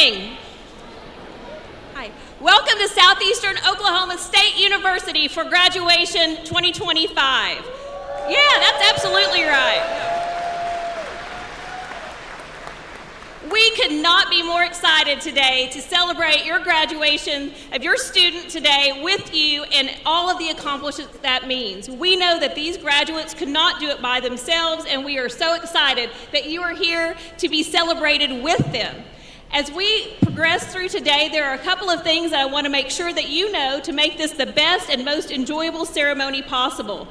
morning. Hi. Welcome to Southeastern Oklahoma State University for graduation 2025. Yeah, that's absolutely right. We could not be more excited today to celebrate your graduation of your student today with you and all of the accomplishments that means. We know that these graduates could not do it by themselves, and we are so excited that you are here to be celebrated with them. As we progress through today, there are a couple of things that I want to make sure that you know to make this the best and most enjoyable ceremony possible.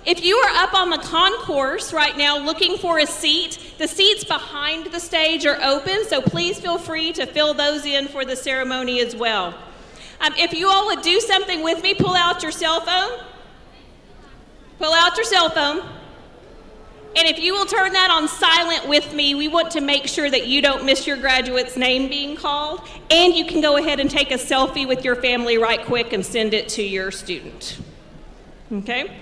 If you are up on the concourse right now looking for a seat, the seats behind the stage are open, so please feel free to fill those in for the ceremony as well. If you all would do something with me, pull out your cell phone. Pull out your cell phone. And if you will turn that on silent with me, we want to make sure that you don't miss your graduate's name being called. And you can go ahead and take a selfie with your family right quick and send it to your student. Okay?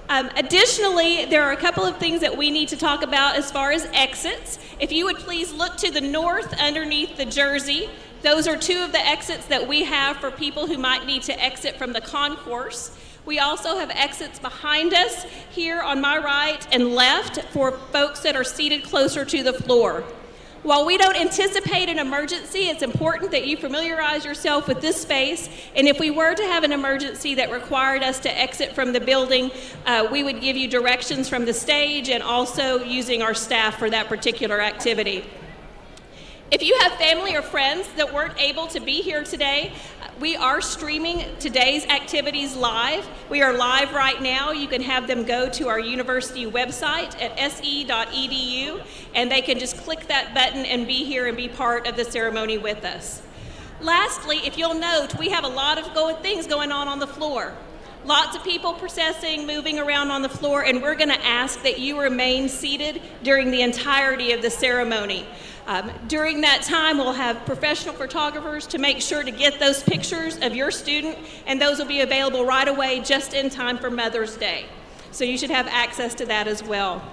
Additionally, there are a couple of things that we need to talk about as far as exits. If you would please look to the north underneath the jersey. Those are two of the exits that we have for people who might need to exit from the concourse. We also have exits behind us here on my right and left for folks that are seated closer to the floor. While we don't anticipate an emergency, it's important that you familiarize yourself with this space, and if we were to have an emergency that required us to exit from the building, we would give you directions from the stage and also using our staff for that particular activity. If you have family or friends that weren't able to be here today, we are streaming today's activities live. We are live right now. You can have them go to our university website at se.edu, and they can just click that button and be here and be part of the ceremony with us. Lastly, if you'll note, we have a lot of things going on the floor. Lots of people processing, moving around on the floor, and we're going to ask that you remain seated during the entirety of the ceremony. During that time, we'll have professional photographers to make sure to get those pictures of your student, and those will be available right away just in time for Mother's Day. So you should have access to that as well.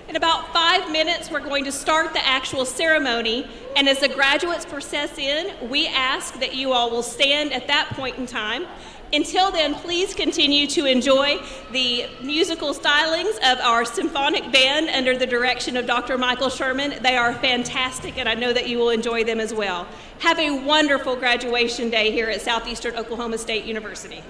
In about 5 minutes, we're going to start the actual ceremony, and as the graduates process in, we ask that you all will stand at that point in time. Until then, please continue to enjoy the musical stylings of our symphonic band under the direction of Dr. Michael Sherman. They are fantastic, and I know that you will enjoy them as well. Have a wonderful graduation day here at Southeastern Oklahoma State University.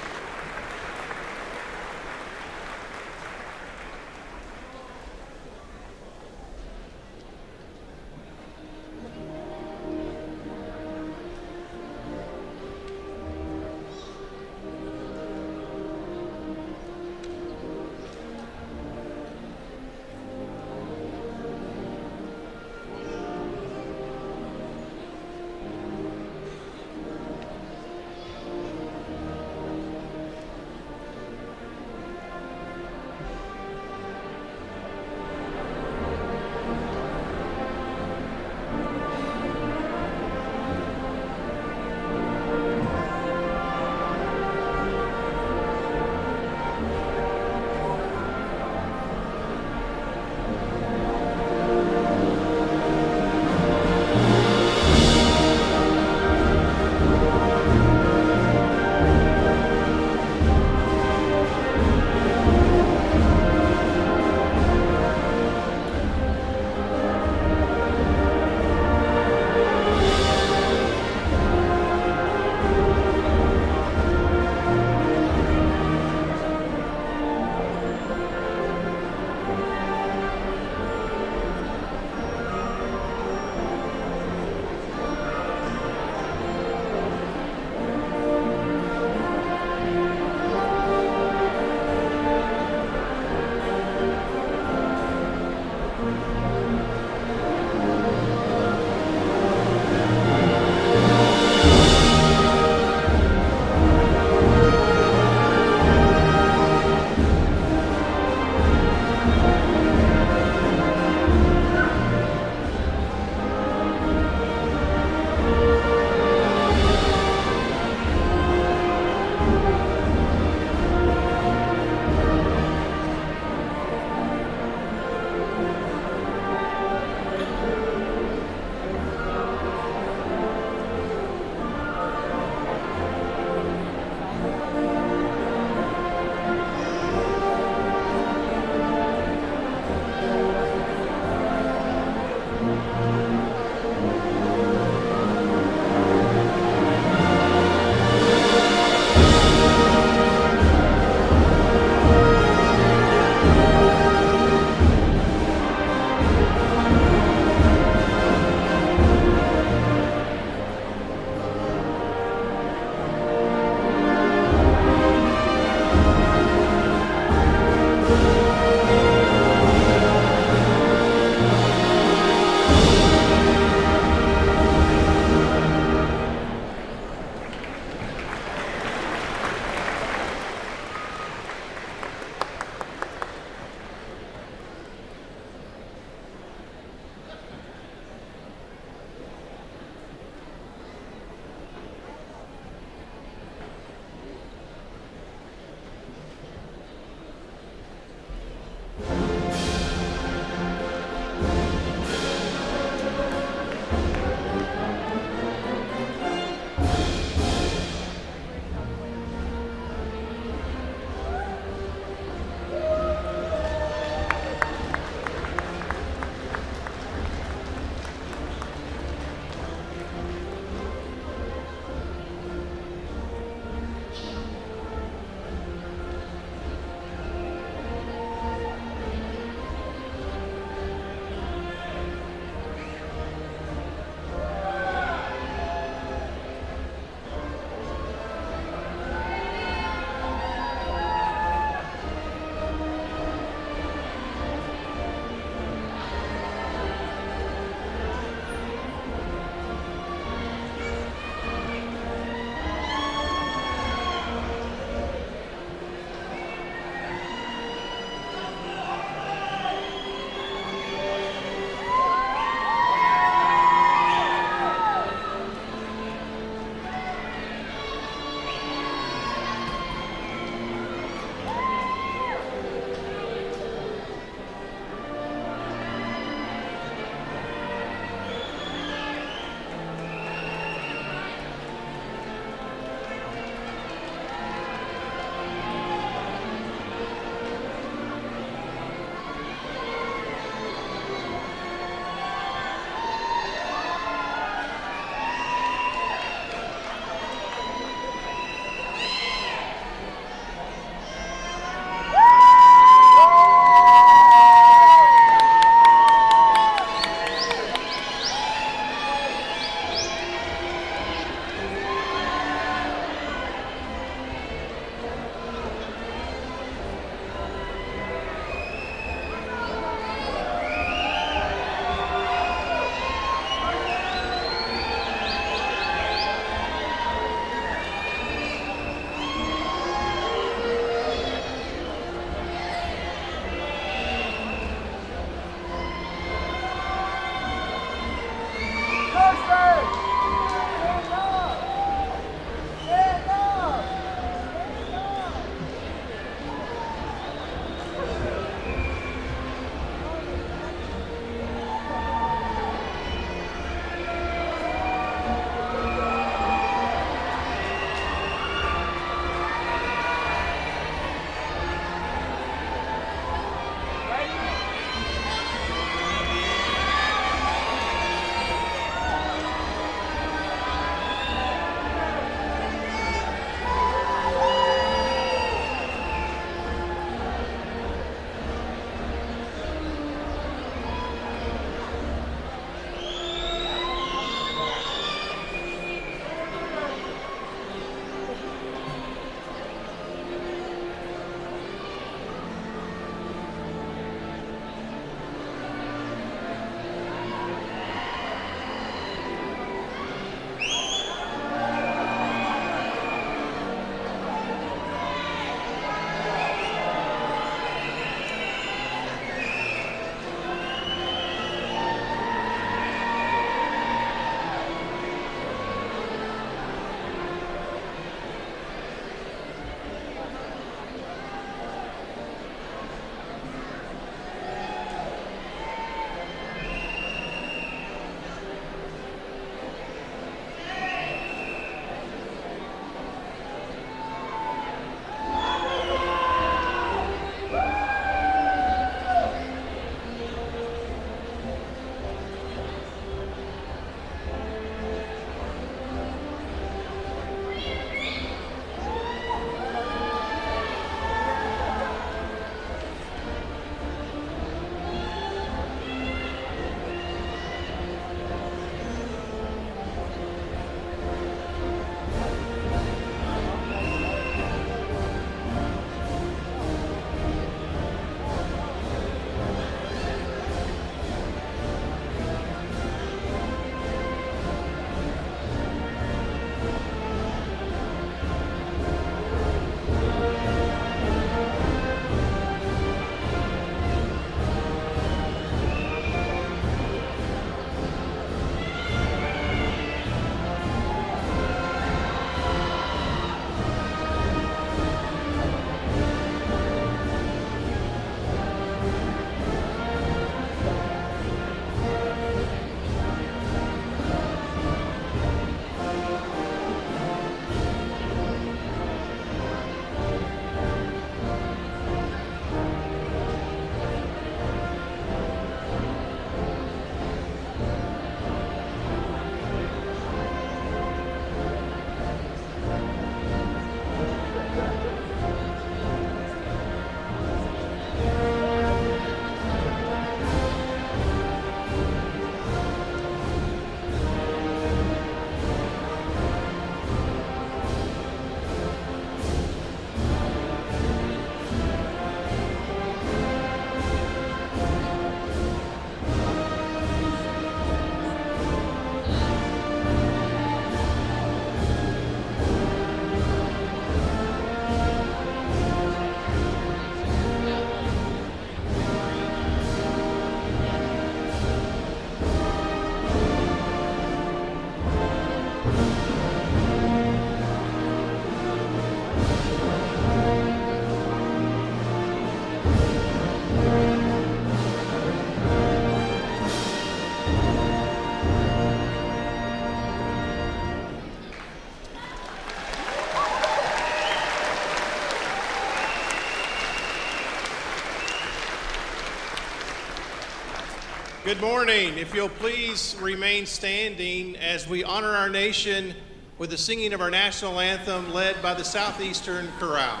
Good morning. If you'll please remain standing as we honor our nation with the singing of our national anthem led by the Southeastern Chorale.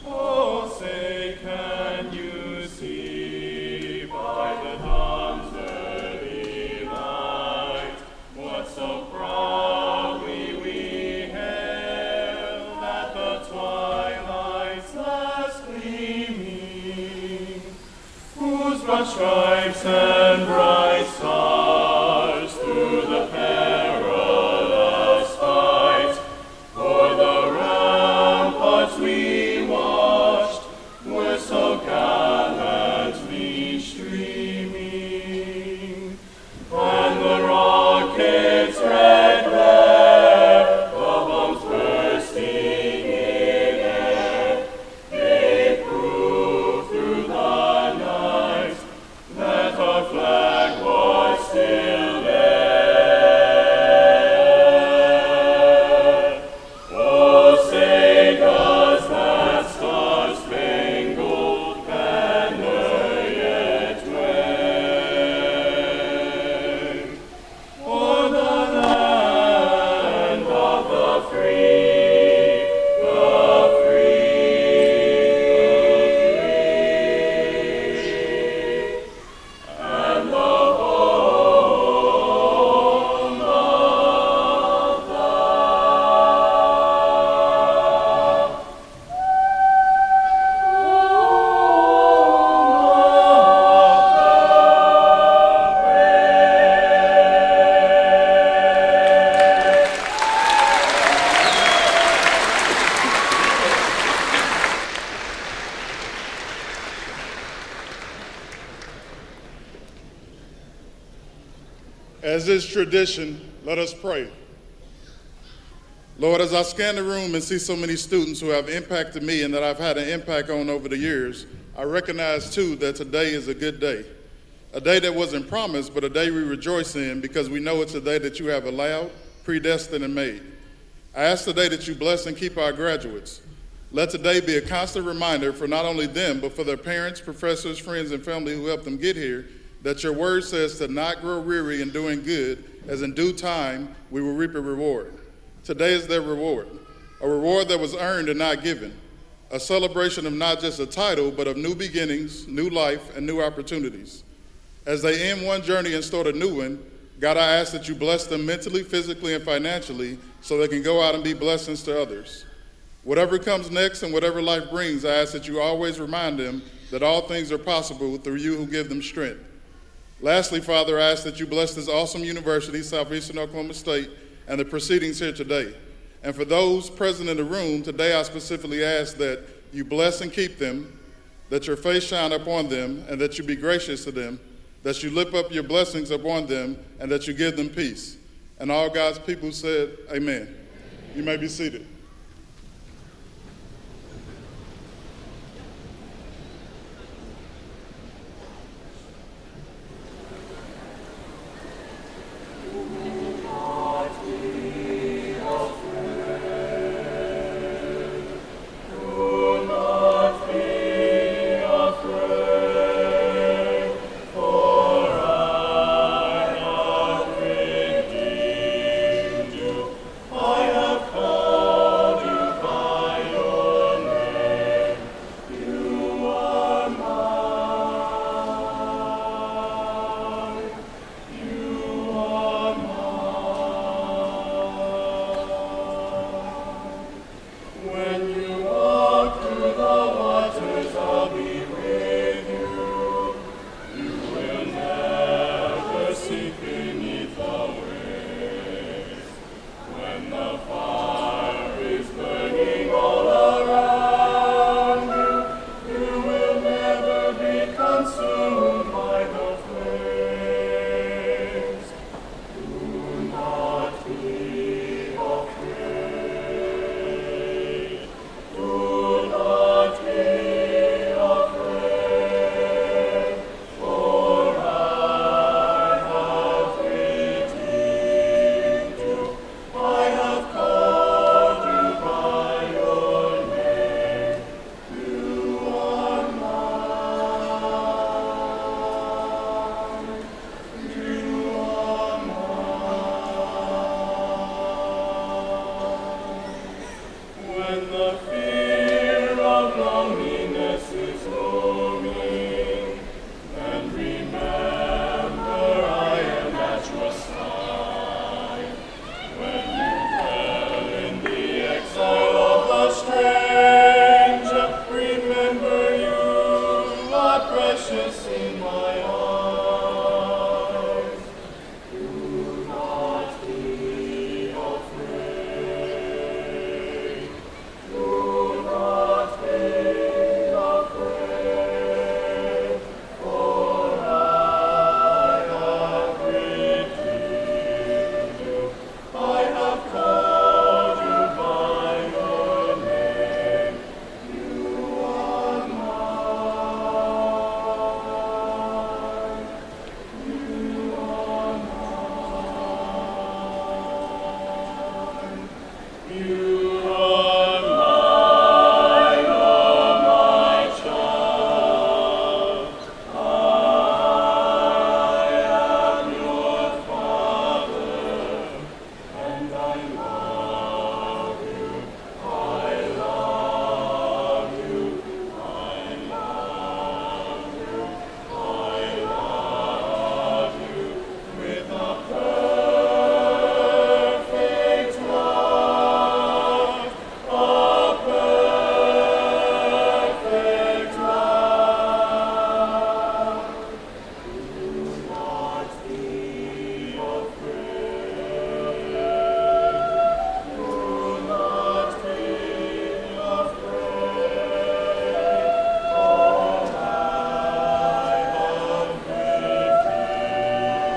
Oh, say, can you see by the dawn's early light what so proudly we hailed at the twilight's last gleaming, whose broad stripes and bright stars through the perilous fight for the ramparts we watched were so gallantly streaming, and the rocket's red glare, the bombs bursting in air, they proved through the night that our flag was still there. Oh, say does that star-spangled banner yet wave o'er the land of the free, the free, and the home of the As is tradition, let us pray. Lord, as I scan the room and see so many students who have impacted me and that I've had an impact on over the years, I recognize too that today is a good day. A day that wasn't promised, but a day we rejoice in because we know it's a day that you have allowed, predestined, and made. I ask today that you bless and keep our graduates. Let today be a constant reminder for not only them, but for their parents, professors, friends, and family who helped them get here, that your word says to not grow weary in doing good, as in due time we will reap a reward. Today is their reward, a reward that was earned and not given, a celebration of not just a title, but of new beginnings, new life, and new opportunities. As they end one journey and start a new one, God, I ask that you bless them mentally, physically, and financially so they can go out and be blessings to others. Whatever comes next and whatever life brings, I ask that you always remind them that all things are possible through you who give them strength. Lastly, Father, I ask that you bless this awesome university, Southeastern Oklahoma State, and the proceedings here today. And for those present in the room, today I specifically ask that you bless and keep them, that your face shine upon them, and that you be gracious to them, that you lift up your blessings upon them, and that you give them peace. And all God's people said, amen. You may be seated. I have come. when the fear of loneliness is looming, and remember I am at your side. When you dwell in the exile of the stranger, remember you are precious in my eyes. Do not be afraid. Do not be afraid. For I have redeemed you. I have called you by your name. You are mine. You are mine. You are mine, oh my child. I am your father, and I love you. I love you. I love you. I love you with a perfect love, a perfect love. Do not be afraid. Do not be afraid.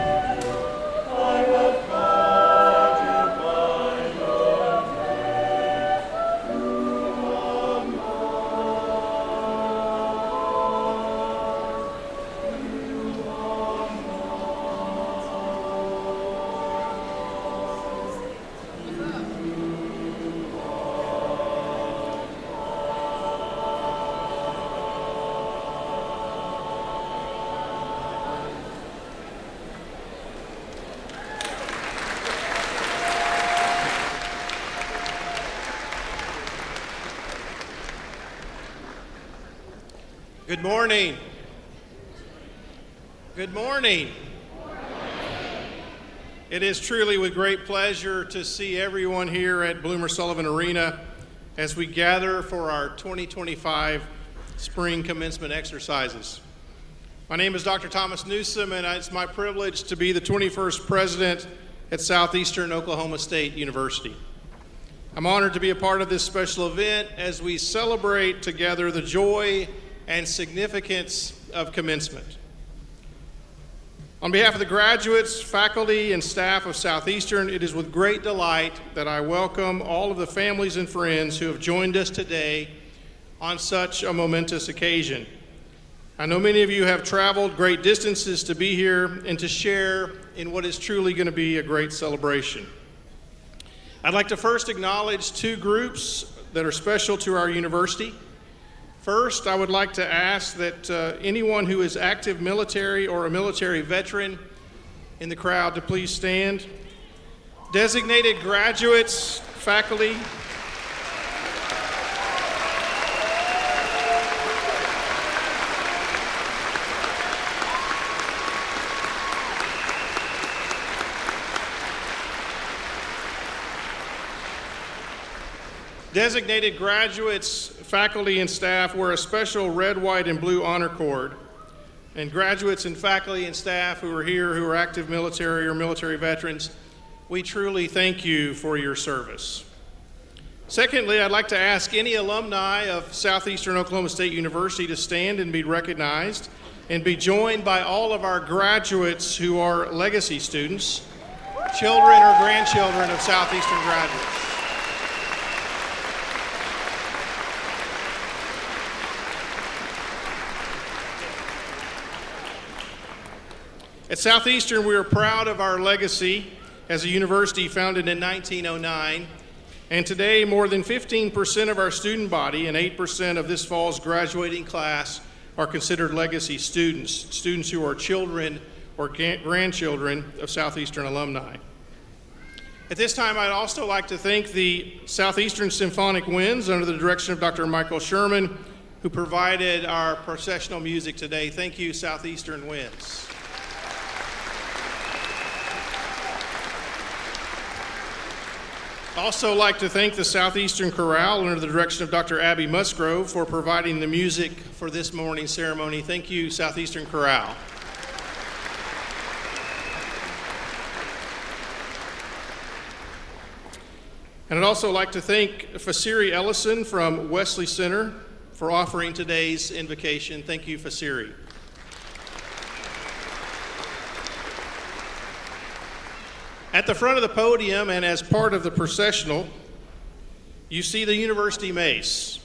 For I have redeemed you. I have called you by your name. You are mine. You are Good morning. Good morning. It is truly with great pleasure to see everyone here at Bloomer Sullivan Arena as we gather for our 2025 spring commencement exercises. My name is Dr. Thomas Newsom, and it's my privilege to be the 21st president at Southeastern Oklahoma State University. I'm honored to be a part of this special event as we celebrate together the joy and significance of commencement. On behalf of the graduates, faculty, and staff of Southeastern, it is with great delight that I welcome all of the families and friends who have joined us today on such a momentous occasion. I know many of you have traveled great distances to be here and to share in what is truly going to be a great celebration. I'd like to first acknowledge two groups that are special to our university. First, I would like to ask that anyone who is active military or a military veteran in the crowd to please stand. Designated graduates, faculty, designated graduates, faculty, and staff wear a special red, white, and blue honor cord. And graduates and faculty and staff who are here who are active military or military veterans, we truly thank you for your service. Secondly, I'd like to ask any alumni of Southeastern Oklahoma State University to stand and be recognized and be joined by all of our graduates who are legacy students, children or grandchildren of Southeastern graduates. At Southeastern, we are proud of our legacy as a university founded in 1909, and today more than 15% of our student body and 8% of this fall's graduating class are considered legacy students, students who are children or grandchildren of Southeastern alumni. At this time, I'd also like to thank the Southeastern Symphonic Winds under the direction of Dr. Michael Sherman, who provided our processional music today. Thank you, Southeastern Winds. Also like to thank the Southeastern Chorale under the direction of Dr. Abby Musgrove for providing the music for this morning's ceremony. Thank you, Southeastern Chorale. And I'd also like to thank Fasiri Ellison from Wesley Center for offering today's invocation. Thank you, Fasiri. At the front of the podium and as part of the processional, you see the University Mace.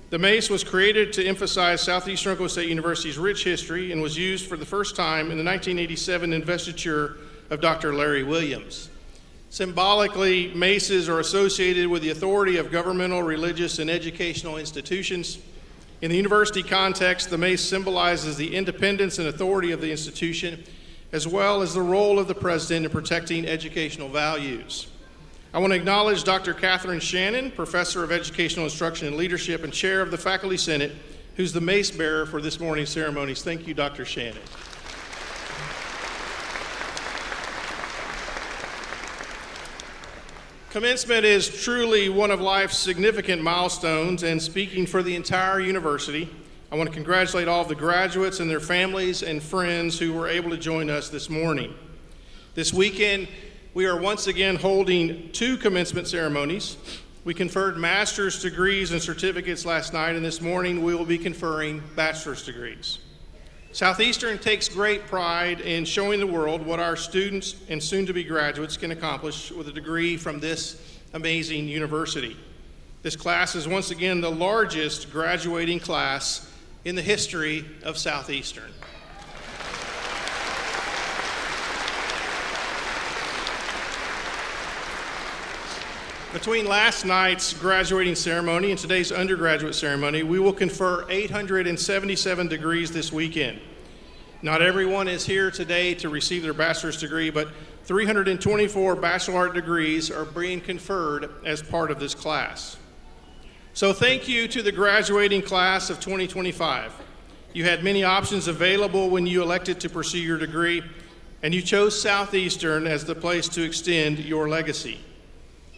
The mace was created to emphasize Southeastern Oklahoma State University's rich history and was used for the first time in the 1987 investiture of Dr. Larry Williams. Symbolically, maces are associated with the authority of governmental, religious, and educational institutions. In the university context, the mace symbolizes the independence and authority of the institution, as well as the role of the president in protecting educational values. I want to acknowledge Dr. Catherine Shannon, Professor of Educational Instruction and Leadership and Chair of the Faculty Senate, who's the mace bearer for this morning's ceremonies. Thank you, Dr. Shannon. Commencement is truly one of life's significant milestones, and speaking for the entire university, I want to congratulate all of the graduates and their families and friends who were able to join us this morning. This weekend, we are once again holding 2 commencement ceremonies. We conferred master's degrees and certificates last night, and this morning we will be conferring bachelor's degrees. Southeastern takes great pride in showing the world what our students and soon-to-be graduates can accomplish with a degree from this amazing university. This class is once again the largest graduating class in the history of Southeastern. Between last night's graduating ceremony and today's undergraduate ceremony, we will confer 877 degrees this weekend. Not everyone is here today to receive their bachelor's degree, but 324 baccalaureate degrees are being conferred as part of this class. So thank you to the graduating class of 2025. You had many options available when you elected to pursue your degree, and you chose Southeastern as the place to extend your legacy.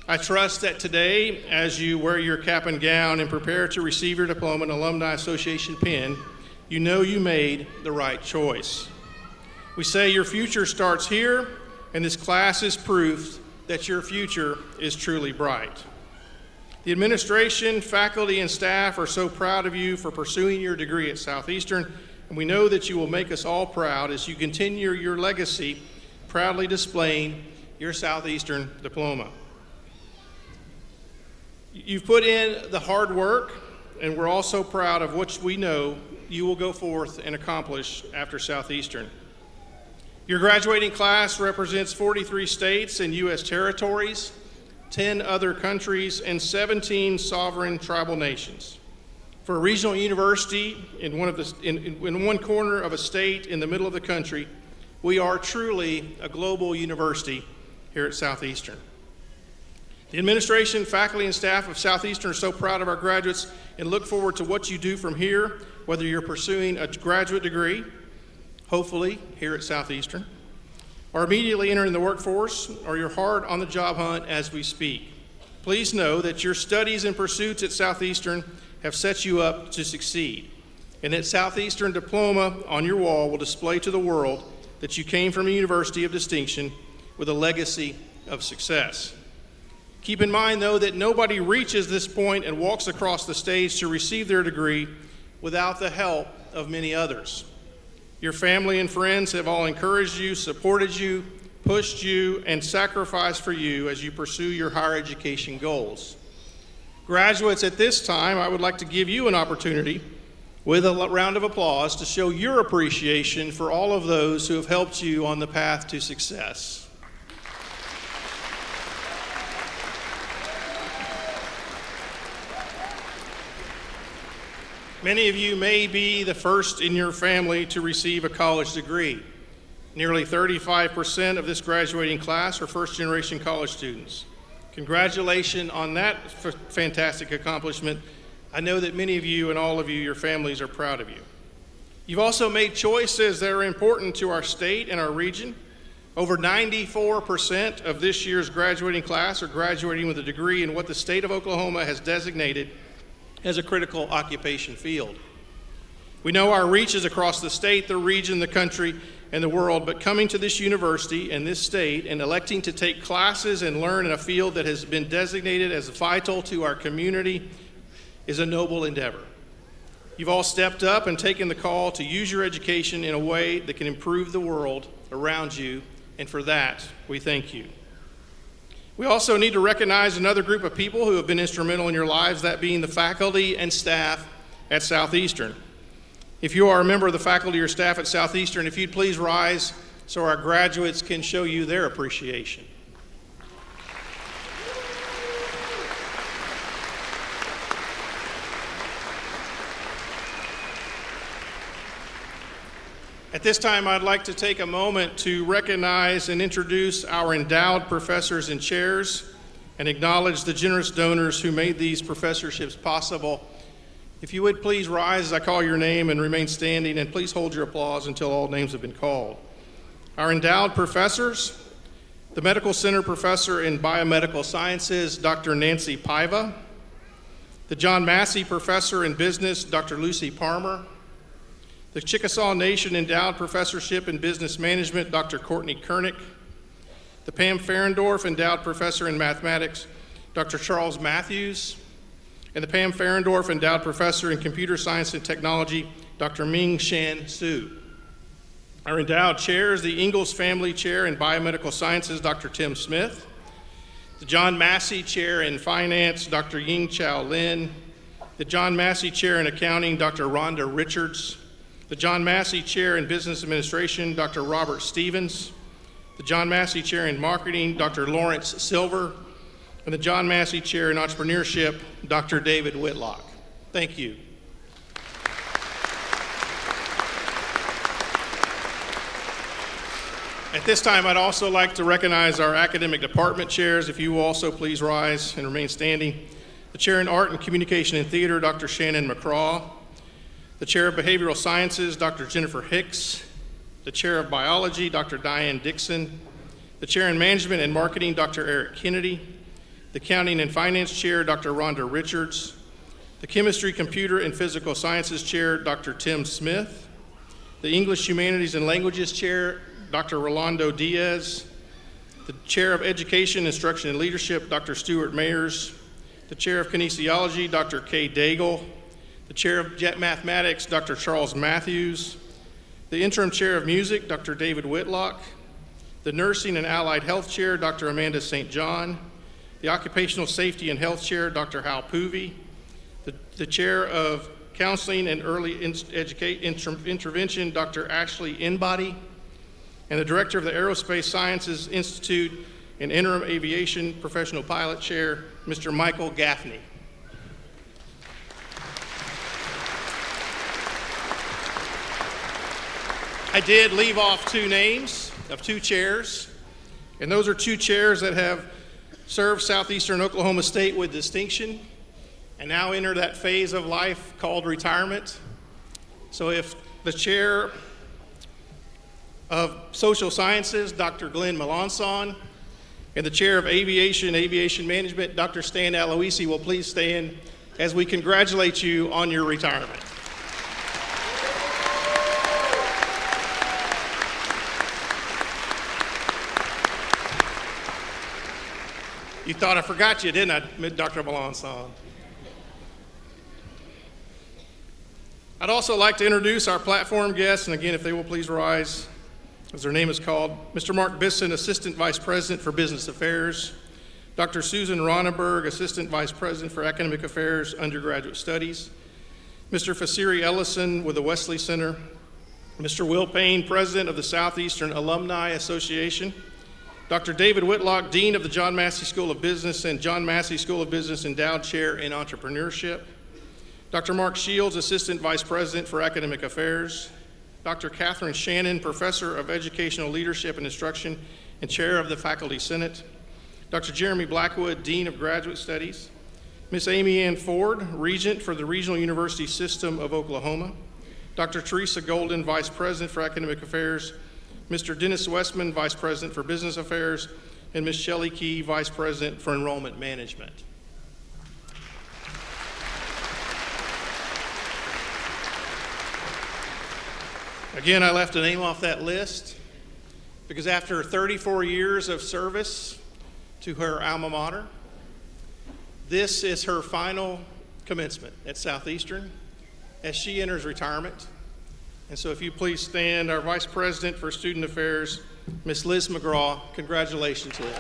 I trust that today, as you wear your cap and gown and prepare to receive your diploma and Alumni Association pin, you know you made the right choice. We say your future starts here, and this class is proof that your future is truly bright. The administration, faculty, and staff are so proud of you for pursuing your degree at Southeastern, and we know that you will make us all proud as you continue your legacy, proudly displaying your Southeastern diploma. You've put in the hard work, and we're also proud of what we know you will go forth and accomplish after Southeastern. Your graduating class represents 43 states and U.S. territories, 10 other countries, and 17 sovereign tribal nations. For a regional university in one corner of a state in the middle of the country, we are truly a global university here at Southeastern. The administration, faculty, and staff of Southeastern are so proud of our graduates and look forward to what you do from here, whether you're pursuing a graduate degree, hopefully here at Southeastern, or immediately entering the workforce, or you're hard on the job hunt as we speak. Please know that your studies and pursuits at Southeastern have set you up to succeed, and that Southeastern diploma on your wall will display to the world that you came from a university of distinction with a legacy of success. Keep in mind, though, that nobody reaches this point and walks across the stage to receive their degree without the help of many others. Your family and friends have all encouraged you, supported you, pushed you, and sacrificed for you as you pursue your higher education goals. Graduates, at this time, I would like to give you an opportunity with a round of applause to show your appreciation for all of those who have helped you on the path to success. Many of you may be the first in your family to receive a college degree. Nearly 35% of this graduating class are first-generation college students. Congratulations on that fantastic accomplishment. I know that many of you and all of you, your families, are proud of you. You've also made choices that are important to our state and our region. Over 94% of this year's graduating class are graduating with a degree in what the state of Oklahoma has designated as a critical occupation field. We know our reach is across the state, the region, the country, and the world, but coming to this university and this state and electing to take classes and learn in a field that has been designated as vital to our community is a noble endeavor. You've all stepped up and taken the call to use your education in a way that can improve the world around you, and for that, we thank you. We also need to recognize another group of people who have been instrumental in your lives, that being the faculty and staff at Southeastern. If you are a member of the faculty or staff at Southeastern, if you'd please rise so our graduates can show you their appreciation. At this time, I'd like to take a moment to recognize and introduce our endowed professors and chairs and acknowledge the generous donors who made these professorships possible. If you would please rise as I call your name and remain standing, and please hold your applause until all names have been called. Our endowed professors, the Medical Center Professor in Biomedical Sciences, Dr. Nancy Paiva, the John Massey Professor in Business, Dr. Lucy Palmer, the Chickasaw Nation Endowed Professorship in Business Management, Dr. Courtney Kernick, the Pam Ferendorf Endowed Professor in Mathematics, Dr. Charles Matthews, and the Pam Ferendorf Endowed Professor in Computer Science and Technology, Dr. Ming Shan Su. Our endowed chairs, the Ingalls Family Chair in Biomedical Sciences, Dr. Tim Smith, the John Massey Chair in Finance, Dr. Ying Chow Lin, the John Massey Chair in Accounting, Dr. Rhonda Richards, the John Massey Chair in Business Administration, Dr. Robert Stevens, the John Massey Chair in Marketing, Dr. Lawrence Silver, and the John Massey Chair in Entrepreneurship, Dr. David Whitlock. Thank you. At this time, I'd also like to recognize our academic department chairs. If you will also please rise and remain standing. The Chair in Art and Communication and Theater, Dr. Shannon McCraw. The Chair of Behavioral Sciences, Dr. Jennifer Hicks. The Chair of Biology, Dr. Diane Dixon. The Chair in Management and Marketing, Dr. Eric Kennedy. The Accounting and Finance Chair, Dr. Rhonda Richards. The Chemistry, Computer, and Physical Sciences Chair, Dr. Tim Smith. The English, Humanities, and Languages Chair, Dr. Rolando Diaz. The Chair of Education, Instruction, and Leadership, Dr. Stuart Mayers. The Chair of Kinesiology, Dr. Kay Daigle. The Chair of Jet Mathematics, Dr. Charles Matthews. The Interim Chair of Music, Dr. David Whitlock. The Nursing and Allied Health Chair, Dr. Amanda St. John. The Occupational Safety and Health Chair, Dr. Hal Poovey. The Chair of Counseling and Early Intervention, Dr. Ashley Inbody. And the Director of the Aerospace Sciences Institute and Interim Aviation Professional Pilot Chair, Mr. Michael Gaffney. I did leave off two names of two chairs, and those are two chairs that have served Southeastern Oklahoma State with distinction and now enter that phase of life called retirement. So if the Chair of Social Sciences, Dr. Glenn Melanson, and the Chair of Aviation Management, Dr. Stan Aloisi, will please stand as we congratulate you on your retirement. You thought I forgot you, didn't I, Dr. Melanson? I'd also like to introduce our platform guests, and again, if they will please rise, as their name is called. Mr. Mark Bisson, Assistant Vice President for Business Affairs. Dr. Susan Ronneberg, Assistant Vice President for Academic Affairs, Undergraduate Studies. Mr. Fasiri Ellison with the Wesley Center. Mr. Will Payne, President of the Southeastern Alumni Association. Dr. David Whitlock, Dean of the John Massey School of Business and John Massey School of Business Endowed Chair in Entrepreneurship. Dr. Mark Shields, Assistant Vice President for Academic Affairs. Dr. Catherine Shannon, Professor of Educational Leadership and Instruction and Chair of the Faculty Senate. Dr. Jeremy Blackwood, Dean of Graduate Studies. Ms. Amy Ann Ford, Regent for the Regional University System of Oklahoma. Dr. Teresa Golden, Vice President for Academic Affairs. Mr. Dennis Westman, Vice President for Business Affairs. And Ms. Shelley Key, Vice President for Enrollment Management. Again, I left a name off that list because after 34 years of service to her alma mater, this is her final commencement at Southeastern as she enters retirement. And so if you please stand, our Vice President for Student Affairs, Ms. Liz McGraw. Congratulations, Liz.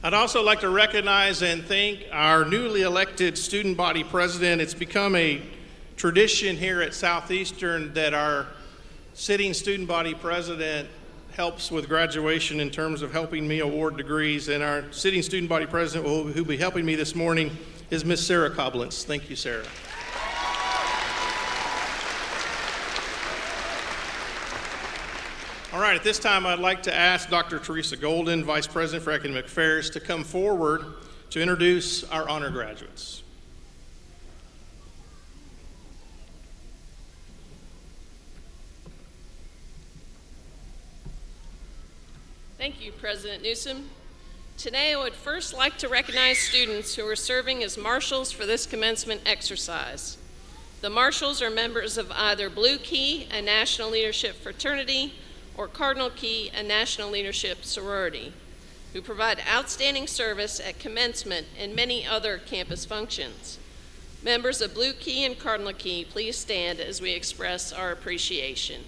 I'd also like to recognize and thank our newly elected student body president. It's become a tradition here at Southeastern that our sitting student body president helps with graduation in terms of helping me award degrees. And our sitting student body president who will be helping me this morning is Miss Sarah Coblentz. Thank you, Sarah. All right, at this time, I'd like to ask Dr. Teresa Golden, Vice President for Academic Affairs, to come forward to introduce our honor graduates. Thank you, President Newsom. Today, I would first like to recognize students who are serving as marshals for this commencement exercise. The marshals are members of either Blue Key, a National Leadership Fraternity, or Cardinal Key, a National Leadership Sorority, who provide outstanding service at commencement and many other campus functions. Members of Blue Key and Cardinal Key, please stand as we express our appreciation.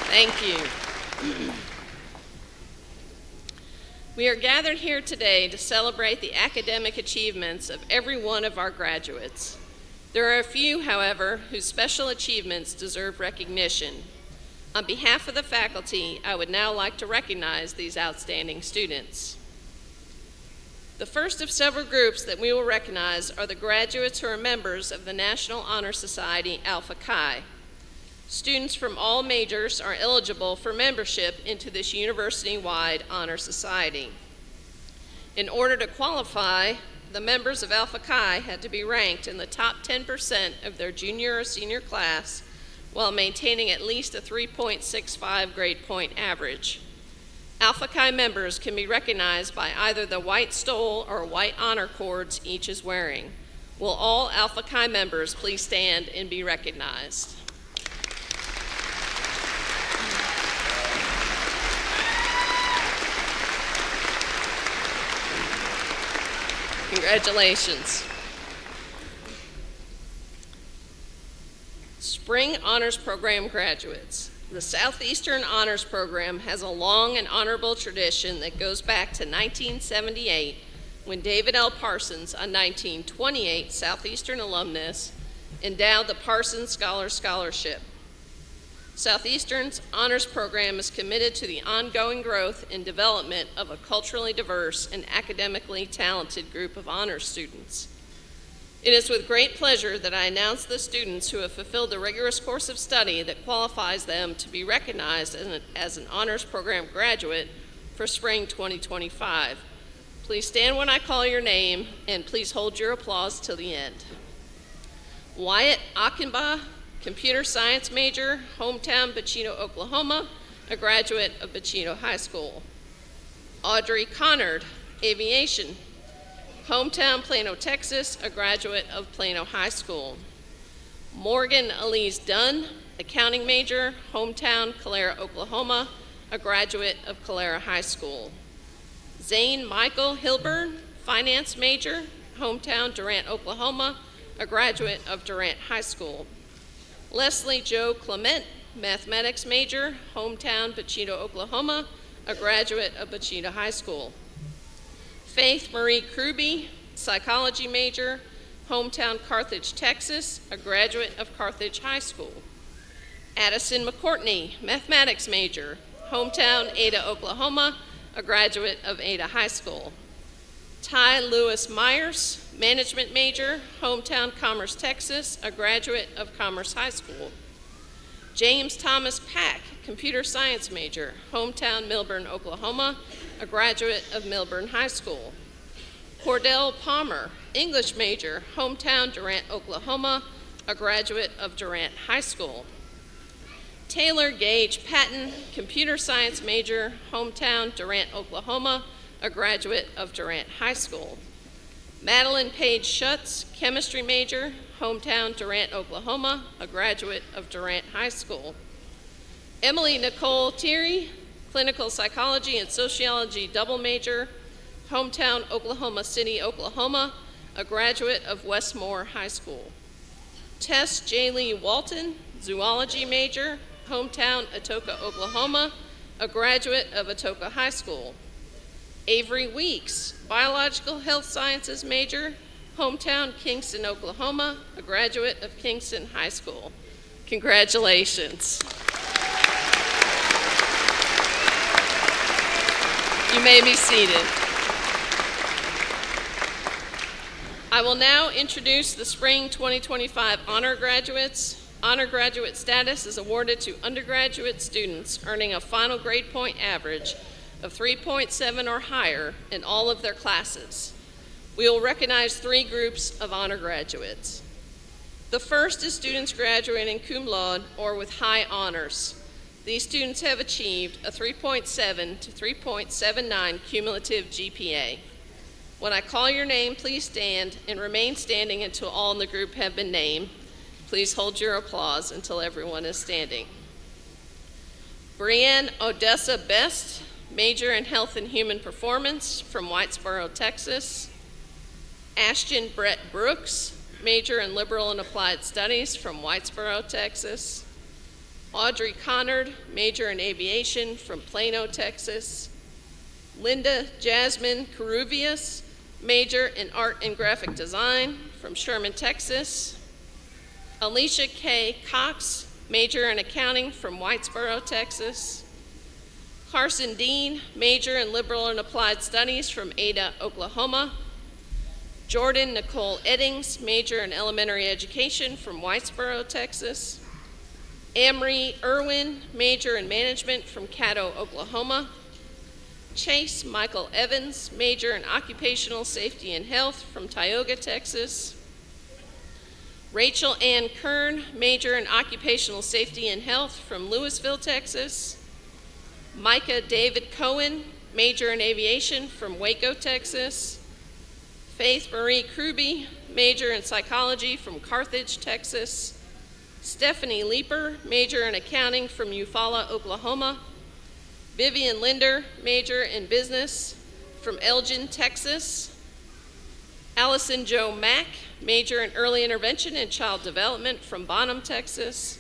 Thank you. We are gathered here today to celebrate the academic achievements of every one of our graduates. There are a few, however, whose special achievements deserve recognition. On behalf of the faculty, I would now like to recognize these outstanding students. The first of several groups that we will recognize are the graduates who are members of the National Honor Society Alpha Chi. Students from all majors are eligible for membership into this university-wide honor society. In order to qualify, the members of Alpha Chi had to be ranked in the top 10% of their junior or senior class while maintaining at least a 3.65 grade point average. Alpha Chi members can be recognized by either the white stole or white honor cords each is wearing. Will all Alpha Chi members please stand and be recognized? Congratulations. Spring Honors Program graduates. The Southeastern Honors Program has a long and honorable tradition that goes back to 1978 when David L. Parsons, a 1928 Southeastern alumnus, endowed the Parsons Scholar Scholarship. Southeastern's honors program is committed to the ongoing growth and development of a culturally diverse and academically talented group of honors students. It is with great pleasure that I announce the students who have fulfilled the rigorous course of study that qualifies them to be recognized as an honors program graduate for spring 2025. Please stand when I call your name, and please hold your applause till the end. Wyatt Achenbach, computer science major, hometown Bachino, Oklahoma, a graduate of Bachino High School. Audrey Connard, aviation, hometown Plano, Texas, a graduate of Plano High School. Morgan Elise Dunn, accounting major, hometown Calera, Oklahoma, a graduate of Calera High School. Zane Michael Hilburn, finance major, hometown Durant, Oklahoma, a graduate of Durant High School. Leslie Jo Clement, mathematics major, hometown Bachino, Oklahoma, a graduate of Bachino High School. Faith Marie Kruby, psychology major, hometown Carthage, Texas, a graduate of Carthage High School. Addison McCourtney, mathematics major, hometown Ada, Oklahoma, a graduate of Ada High School. Ty Lewis Myers, management major, hometown Commerce, Texas, a graduate of Commerce High School. James Thomas Pack, computer science major, hometown Milburn, Oklahoma, a graduate of Milburn High School. Cordell Palmer, English major, hometown Durant, Oklahoma, a graduate of Durant High School. Taylor Gage Patton, computer science major, hometown Durant, Oklahoma, a graduate of Durant High School. Madeline Page Schutz, chemistry major, hometown Durant, Oklahoma, a graduate of Durant High School. Emily Nicole Thierry, clinical psychology and sociology double major, hometown Oklahoma City, Oklahoma, a graduate of Westmore High School. Tess J. Lee Walton, zoology major, hometown Atoka, Oklahoma, a graduate of Atoka High School. Avery Weeks, biological health sciences major, hometown Kingston, Oklahoma, a graduate of Kingston High School. Congratulations. You may be seated. I will now introduce the Spring 2025 honor graduates. Honor graduate status is awarded to undergraduate students earning a final grade point average of 3.7 or higher in all of their classes. We will recognize 3 groups of honor graduates. The first is students graduating cum laude or with high honors. These students have achieved a 3.7 to 3.79 cumulative GPA. When I call your name, please stand and remain standing until all in the group have been named. Please hold your applause until everyone is standing. Brianne Odessa Best, major in Health and Human Performance from Whitesboro, Texas. Ashton Brett Brooks, major in Liberal and Applied Studies from Whitesboro, Texas. Audrey Connard, major in Aviation from Plano, Texas. Linda Jasmine Caruvias, major in Art and Graphic Design from Sherman, Texas. Alicia K. Cox, major in Accounting from Whitesboro, Texas. Carson Dean, major in Liberal and Applied Studies from Ada, Oklahoma. Jordan Nicole Eddings, major in Elementary Education from Whitesboro, Texas. Amory Irwin, major in Management from Caddo, Oklahoma. Chase Michael Evans, major in Occupational Safety and Health from Tioga, Texas. Rachel Ann Kern, major in Occupational Safety and Health from Louisville, Texas. Micah David Cohen, major in Aviation from Waco, Texas. Faith Marie Kruby, major in Psychology from Carthage, Texas. Stephanie Leeper, major in Accounting from Eufaula, Oklahoma. Vivian Linder, major in Business from Elgin, Texas. Allison Jo Mack, major in Early Intervention and Child Development from Bonham, Texas.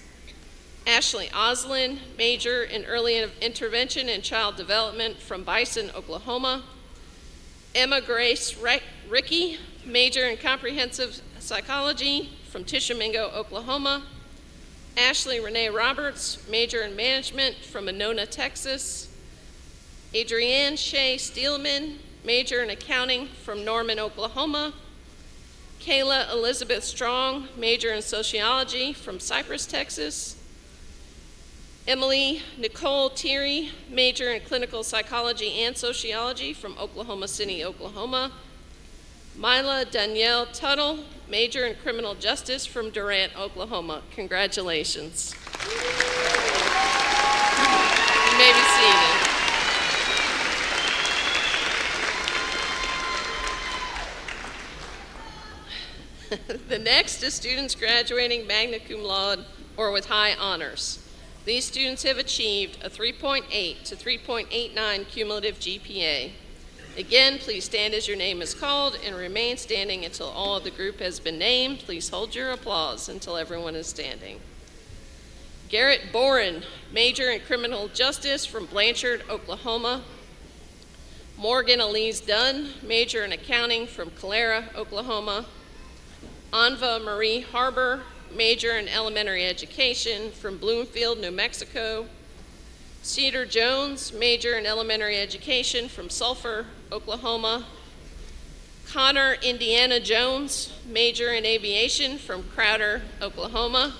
Ashley Oslin, major in Early Intervention and Child Development from Bison, Oklahoma. Emma Grace Ricky, major in Comprehensive Psychology from Tishomingo, Oklahoma. Ashley Renee Roberts, major in Management from Monona, Texas. Adrienne Shea Steelman, major in Accounting from Norman, Oklahoma. Kayla Elizabeth Strong, major in Sociology from Cypress, Texas. Emily Nicole Thierry, major in Clinical Psychology and Sociology from Oklahoma City, Oklahoma. Mila Danielle Tuttle, major in Criminal Justice from Durant, Oklahoma. Congratulations. You may be seated. The next is students graduating magna cum laude or with high honors. These students have achieved a 3.8 to 3.89 cumulative GPA. Again, please stand as your name is called and remain standing until all of the group has been named. Please hold your applause until everyone is standing. Garrett Boren, major in Criminal Justice from Blanchard, Oklahoma. Morgan Elise Dunn, major in accounting from Calera, Oklahoma. Anva Marie Harbor, major in elementary education from Bloomfield, New Mexico. Cedar Jones, major in elementary education from Sulphur, Oklahoma. Connor Indiana Jones, major in aviation from Crowder, Oklahoma.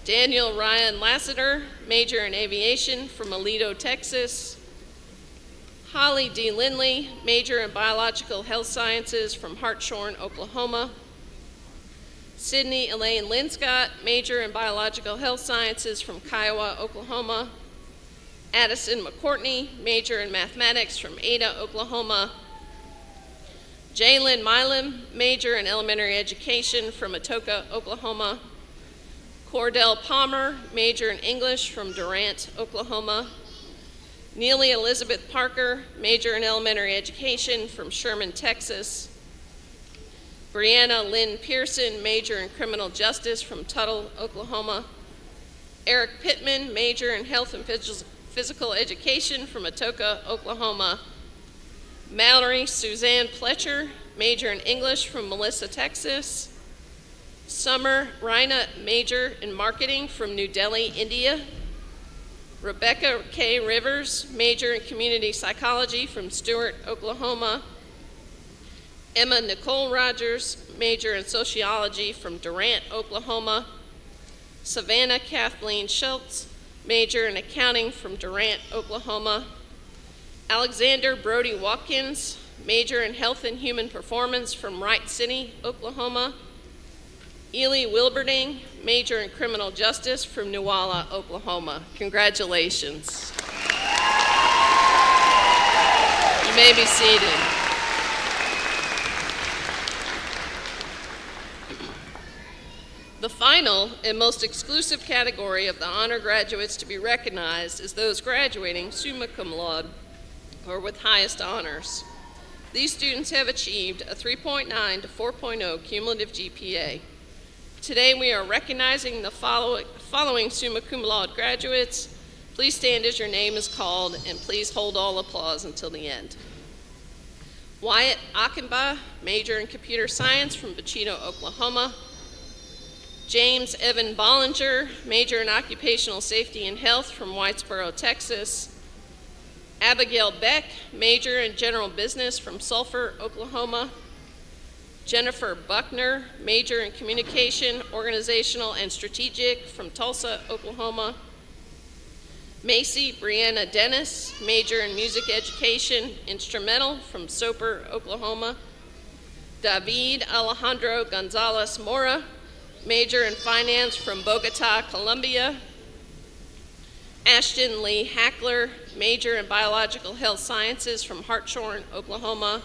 Daniel Ryan Lassiter, major in aviation from Aledo, Texas. Holly D. Lindley, major in biological health sciences from Hartshorn, Oklahoma. Sydney Elaine Linscott, major in biological health sciences from Kiowa, Oklahoma. Addison McCourtney, major in mathematics from Ada, Oklahoma. Jalen Milam, major in elementary education from Atoka, Oklahoma. Cordell Palmer, major in English from Durant, Oklahoma. Neely Elizabeth Parker, major in elementary education from Sherman, Texas. Brianna Lynn Pearson, major in criminal justice from Tuttle, Oklahoma. Eric Pittman, major in health and physical education from Atoka, Oklahoma. Mallory Suzanne Pletcher, major in English from Melissa, Texas. Summer Raina, major in marketing from New Delhi, India. Rebecca K. Rivers, major in community psychology from Stewart, Oklahoma. Emma Nicole Rogers, major in sociology from Durant, Oklahoma. Savannah Kathleen Schultz, major in accounting from Durant, Oklahoma. Alexander Brody Watkins, major in health and human performance from Wright City, Oklahoma. Ely Wilberding, major in criminal justice from Newalla, Oklahoma. Congratulations. You may be seated. The final and most exclusive category of the honor graduates to be recognized is those graduating summa cum laude, or with highest honors. These students have achieved a 3.9 to 4.0 cumulative GPA. Today we are recognizing the following summa cum laude graduates. Please stand as your name is called, and please hold all applause until the end. Wyatt Achenbach, major in computer science from Bachito, Oklahoma. James Evan Bollinger, major in occupational safety and health from Whitesboro, Texas. Abigail Beck, major in general business from Sulphur, Oklahoma. Jennifer Buckner, major in communication, organizational, and strategic from Tulsa, Oklahoma. Macy Brianna Dennis, major in music education, instrumental from Soper, Oklahoma. David Alejandro Gonzalez Mora, major in finance from Bogota, Colombia. Ashton Lee Hackler, major in biological health sciences from Hartshorn, Oklahoma.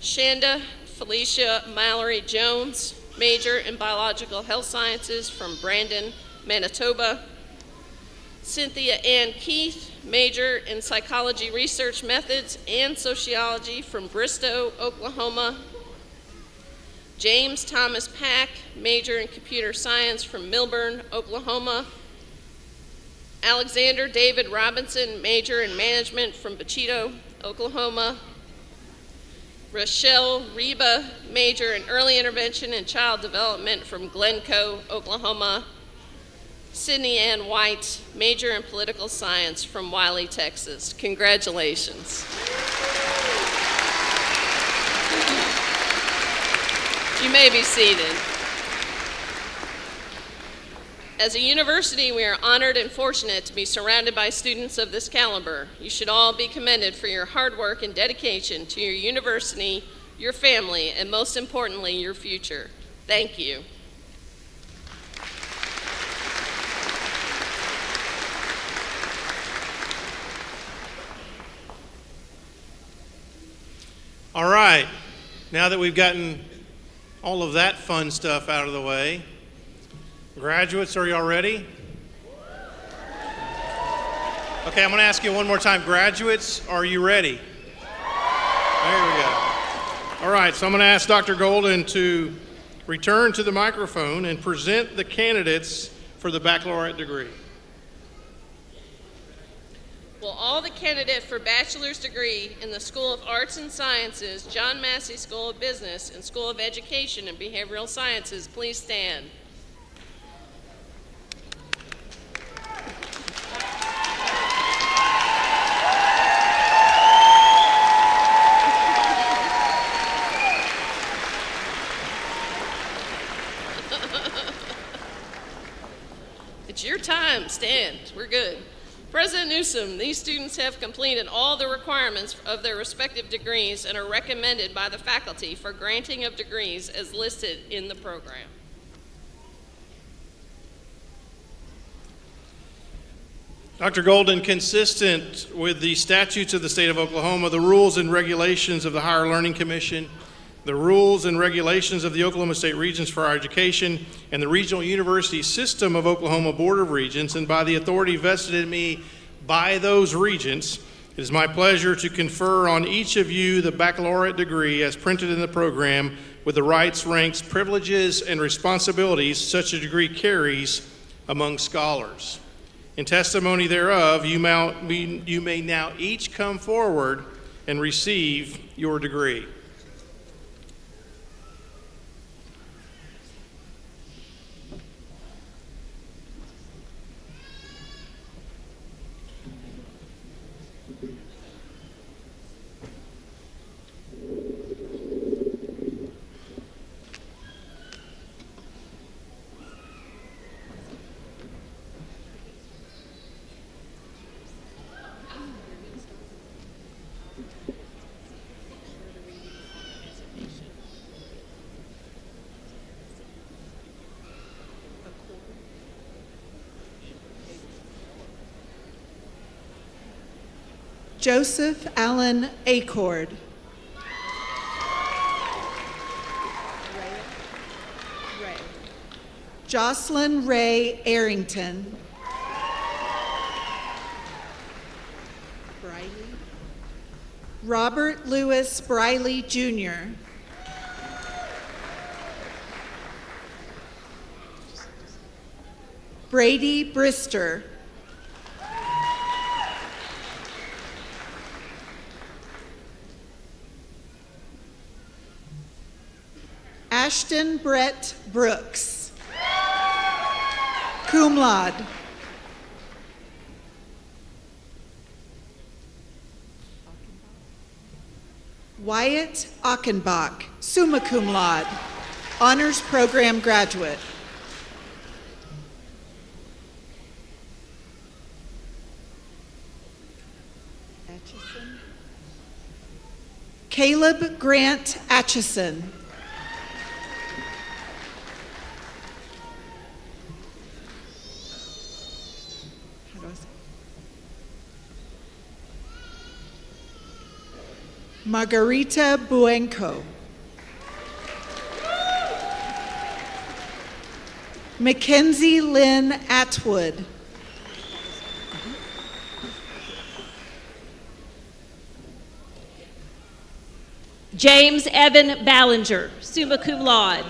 Shanda Felicia Mallory Jones, major in biological health sciences from Brandon, Manitoba. Cynthia Ann Keith, major in psychology research methods and sociology from Bristow, Oklahoma. James Thomas Pack, major in computer science from Milburn, Oklahoma. Alexander David Robinson, major in management from Bachito, Oklahoma. Rochelle Reba, major in early intervention and child development from Glencoe, Oklahoma. Sydney Ann White, major in political science from Wiley, Texas. Congratulations. You may be seated. As a university, we are honored and fortunate to be surrounded by students of this caliber. You should all be commended for your hard work and dedication to your university, your family, and most importantly, your future. Thank you. All right, now that we've gotten all of that fun stuff out of the way, graduates, are y'all ready? Okay, I'm going to ask you one more time. Graduates, are you ready? There we go. All right, so I'm going to ask Dr. Golden to return to the microphone and present the candidates for the baccalaureate degree. Will all the candidates for bachelor's degree in the School of Arts and Sciences, John Massey School of Business, and School of Education and Behavioral Sciences please stand? It's your time. Stand. We're good. President Newsom, these students have completed all the requirements of their respective degrees and are recommended by the faculty for granting of degrees as listed in the program. Dr. Golden, consistent with the statutes of the state of Oklahoma, the rules and regulations of the Higher Learning Commission, the rules and regulations of the Oklahoma State Regents for Higher Education, and the Regional University System of Oklahoma Board of Regents, and by the authority vested in me by those regents, it is my pleasure to confer on each of you the baccalaureate degree as printed in the program with the rights, ranks, privileges, and responsibilities such a degree carries among scholars. In testimony thereof, you may now each come forward and receive your degree. Joseph Allen Acord. Jocelyn Ray Arrington. Robert Lewis Briley, Jr. Brady Brister. Ashton Brett Brooks, cum laude. Wyatt Achenbach, summa cum laude, honors program graduate. Atchison. Caleb Grant Atchison. Margarita Buenco. Mackenzie Lynn Atwood. James Evan Ballinger, summa cum laude.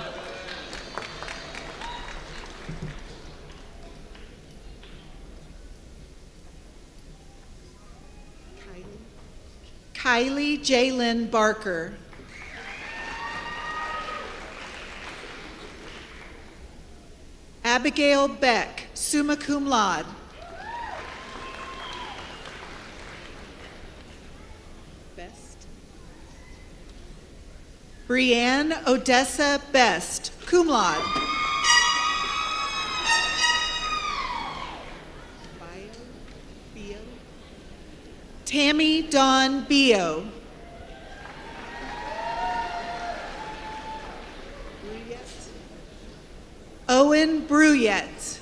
Kylie Jalen Barker. Abigail Beck, summa cum laude. Best. Brianne Odessa Best, cum laude. Tammy Dawn Bio. Owen Bruyette.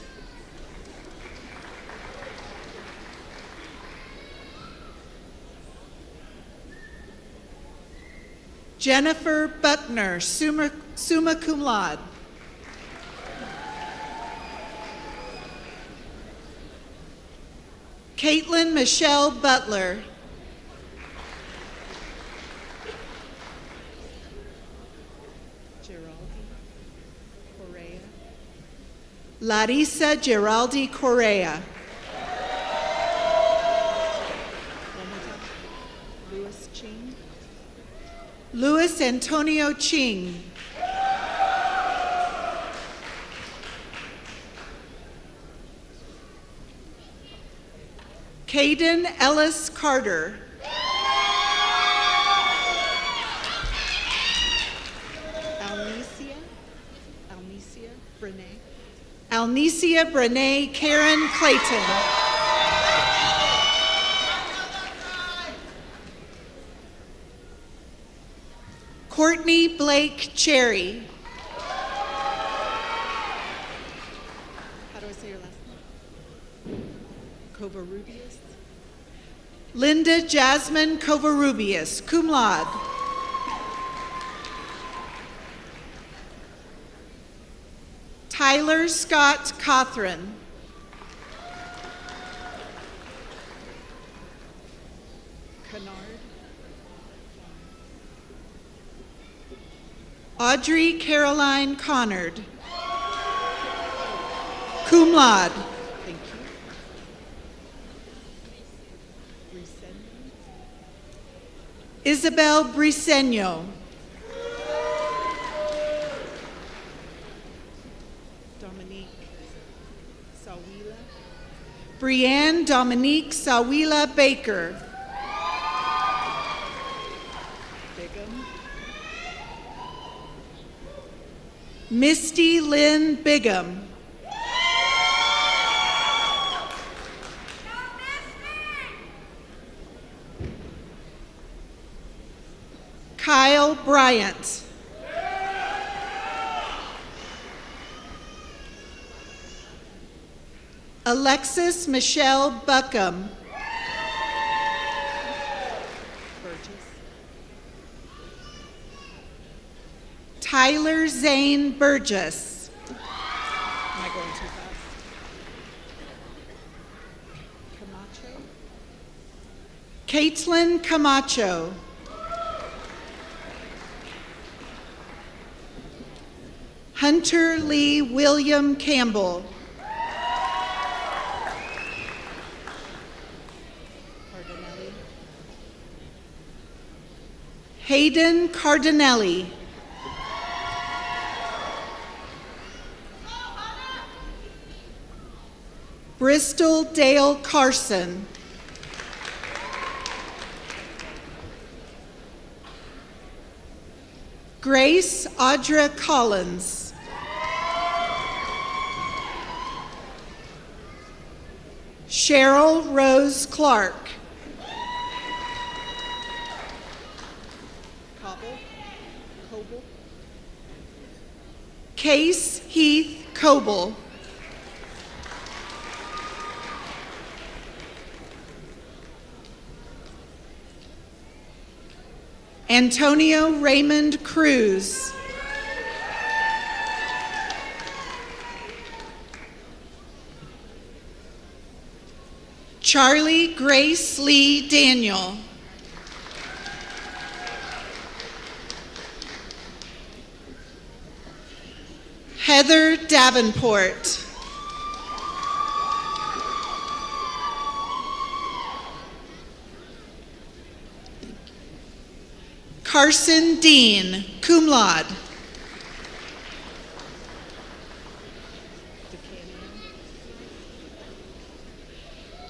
Jennifer Buckner, summa cum laude. Caitlin Michelle Butler. Larissa Geraldi Correa. Louis Ching. Louis Antonio Ching. Caden Ellis Carter. Alnicia Brene. Alnicia Brene Karen Clayton. Courtney Blake Cherry. How do I say your last name? Covarrubias. Linda Jasmine Covarrubias, cum laude. Tyler Scott Cothran. Kennard. Audrey Caroline Connard. Cum laude. Thank you. Isabel Briseño. Dominique Sawila. Brianne Dominique Sawila Baker. Bigham. Misty Lynn Bigham. Kyle Bryant. Alexis Michelle Buckham. Tyler Zane Burgess. Am I going too fast? Camacho. Caitlin Camacho. Hunter Lee William Campbell. Hayden Cardinelli. Bristol Dale Carson. Grace Audra Collins. Cheryl Rose Clark. Coble. Case Heath Coble. Antonio Raymond Cruz. Charlie Grace Lee Daniel. Heather Davenport. Carson Dean, cum laude.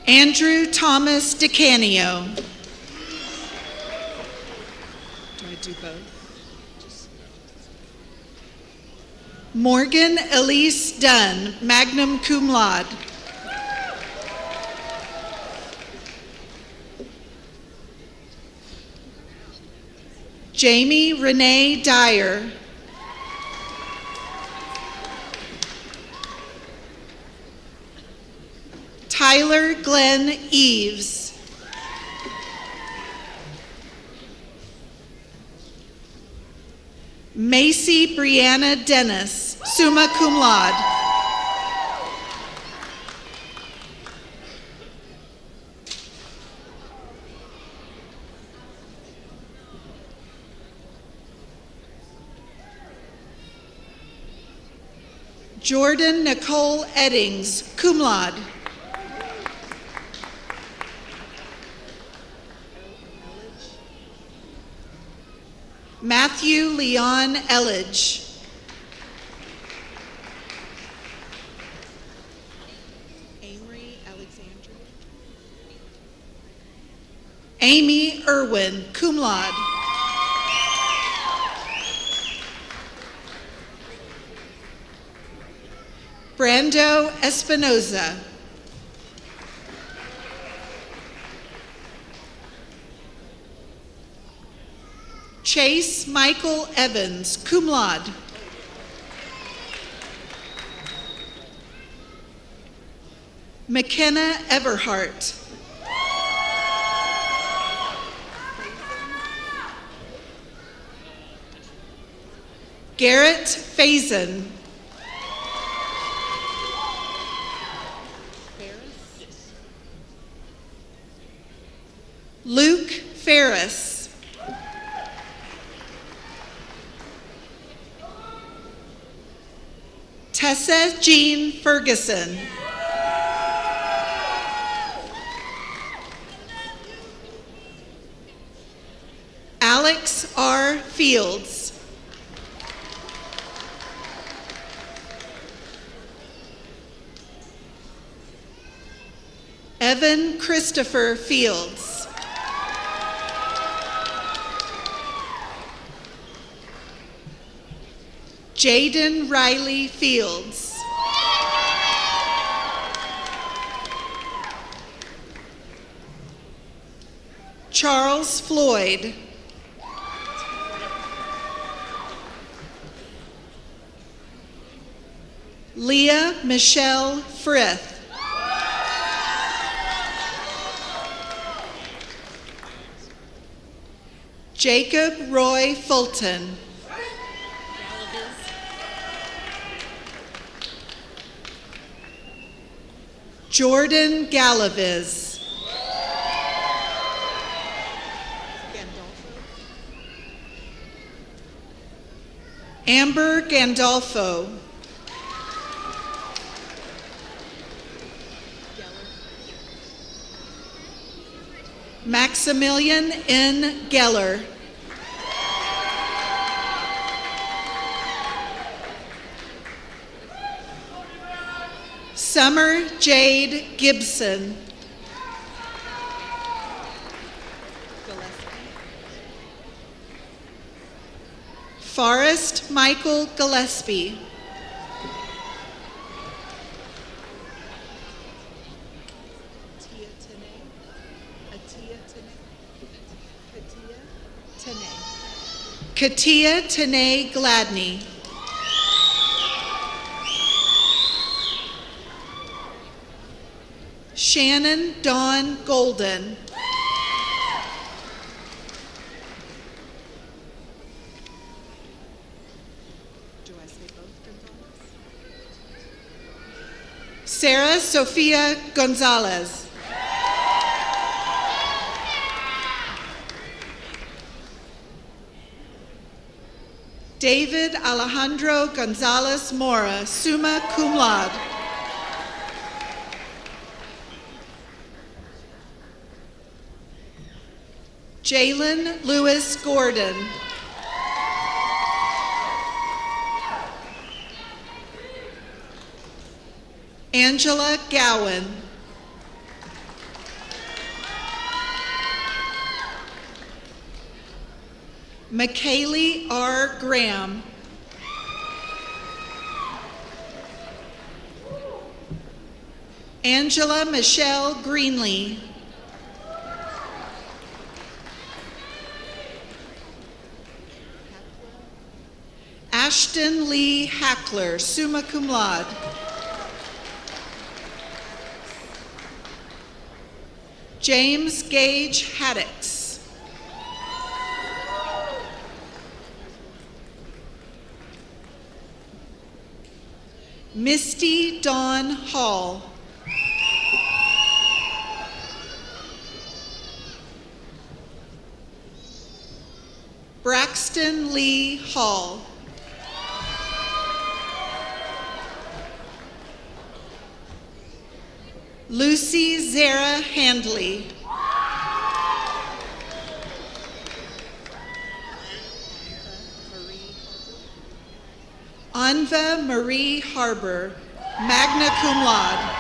Andrew Thomas DeCanio. Do I do both? Morgan Elise Dunn, magna cum laude. Jamie Renee Dyer. Tyler Glenn Eves. Macy Brianna Dennis, summa cum laude. Jordan Nicole Eddings, cum laude. Matthew Leon Elledge. Amory Alexandria. Amy Irwin, cum laude. Brando Espinoza. Chase Michael Evans, cum laude. McKenna Everhart. Garrett Faison. Luke Ferris. Tessa Jean Ferguson. Alex R. Fields. Evan Christopher Fields. Jaden Riley Fields. Charles Floyd. Leah Michelle Frith. Jacob Roy Fulton. Jordan Galaviz. Amber Gandolfo. Maximilian N. Geller. Summer Jade Gibson. Forrest Michael Gillespie. Katia Tanae Gladney. Shannon Dawn Golden. Do I say both Gonzalez? Sarah Sofia Gonzalez. David Alejandro Gonzalez Mora, summa cum laude. Jalen Lewis Gordon. Angela Gowan. McKaylee R. Graham. Angela Michelle Greenlee. Ashton Lee Hackler, summa cum laude. James Gage Haddix. Misty Dawn Hall. Braxton Lee Hall. Lucy Zara Handley. Unva Marie Harbor, magna cum laude.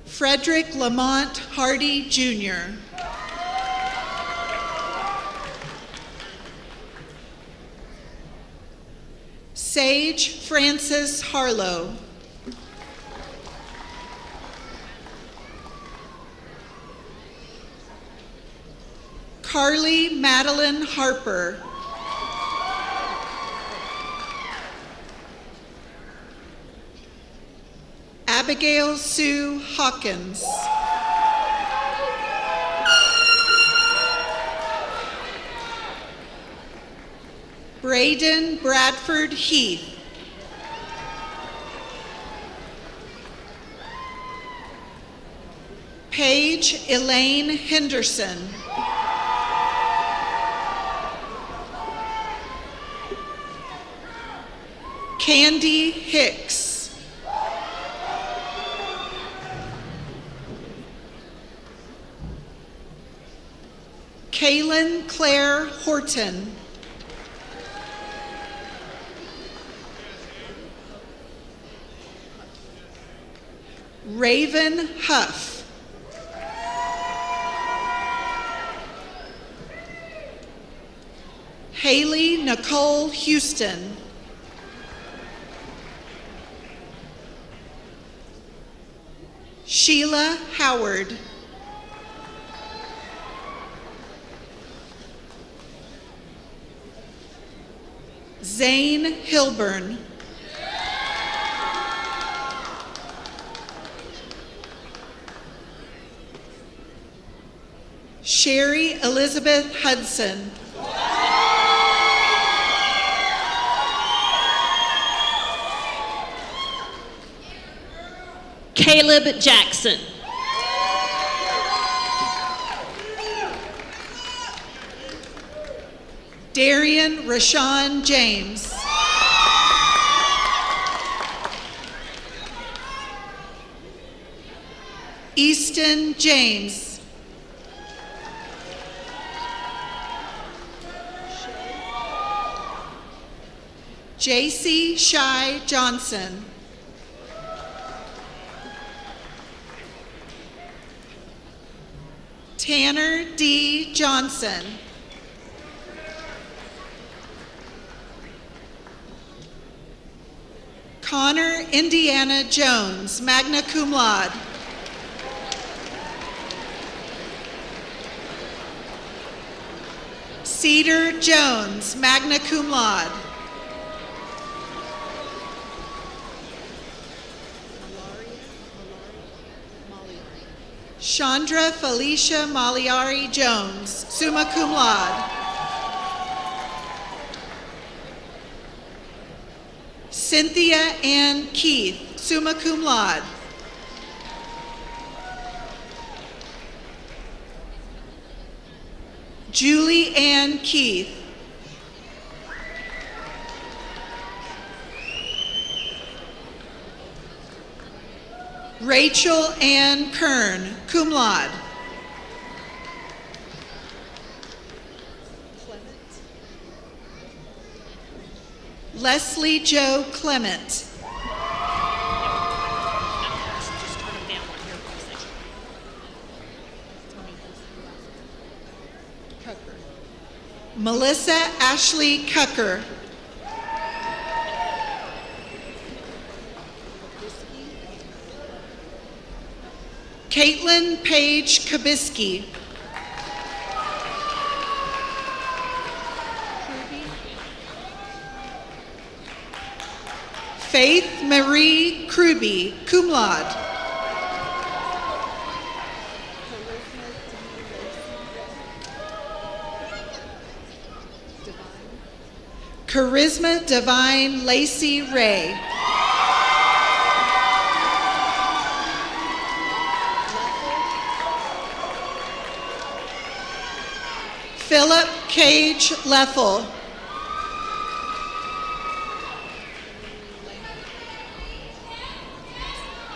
Frederick Lamont Hardy, Jr. Sage Francis Harlow. Carly Madeline Harper. Abigail Sue Hawkins. Braden Bradford Heath. Paige Elaine Henderson. Candy Hicks. Kaylin Claire Horton. Raven Huff. Haley Nicole Houston. Sheila Howard. Zane Hilburn. Sherry Elizabeth Hudson. Caleb Jackson. Darian Rashawn James. Easton James. JC Shy Johnson. Tanner D. Johnson. Connor Indiana Jones, magna cum laude. Cedar Jones, magna cum laude. Chandra Felicia Maliari Jones, summa cum laude. Cynthia Ann Keith, summa cum laude. Julie Ann Keith. Rachel Ann Kern, cum laude. Leslie Jo Clement. Just turn them down right here for a second. Melissa Ashley Cucker. Caitlin Paige Kabisky. Faith Marie Kruby, cum laude. Charisma Divine Lacey Ray. Philip Cage Leffel.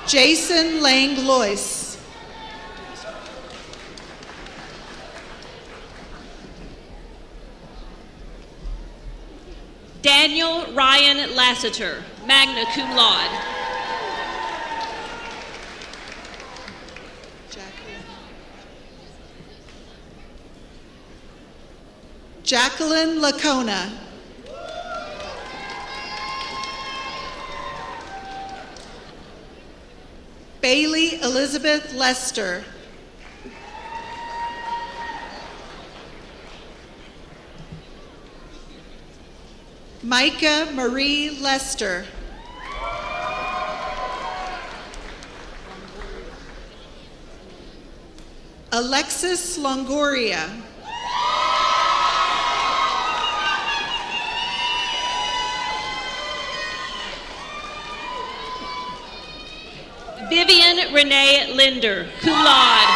Jason Lang Lois. Lassiter, magna cum laude. Jacqueline Lacona. Bailey Elizabeth Lester. Micah Marie Lester. Alexis Longoria. Vivian Renee Linder, cum laude.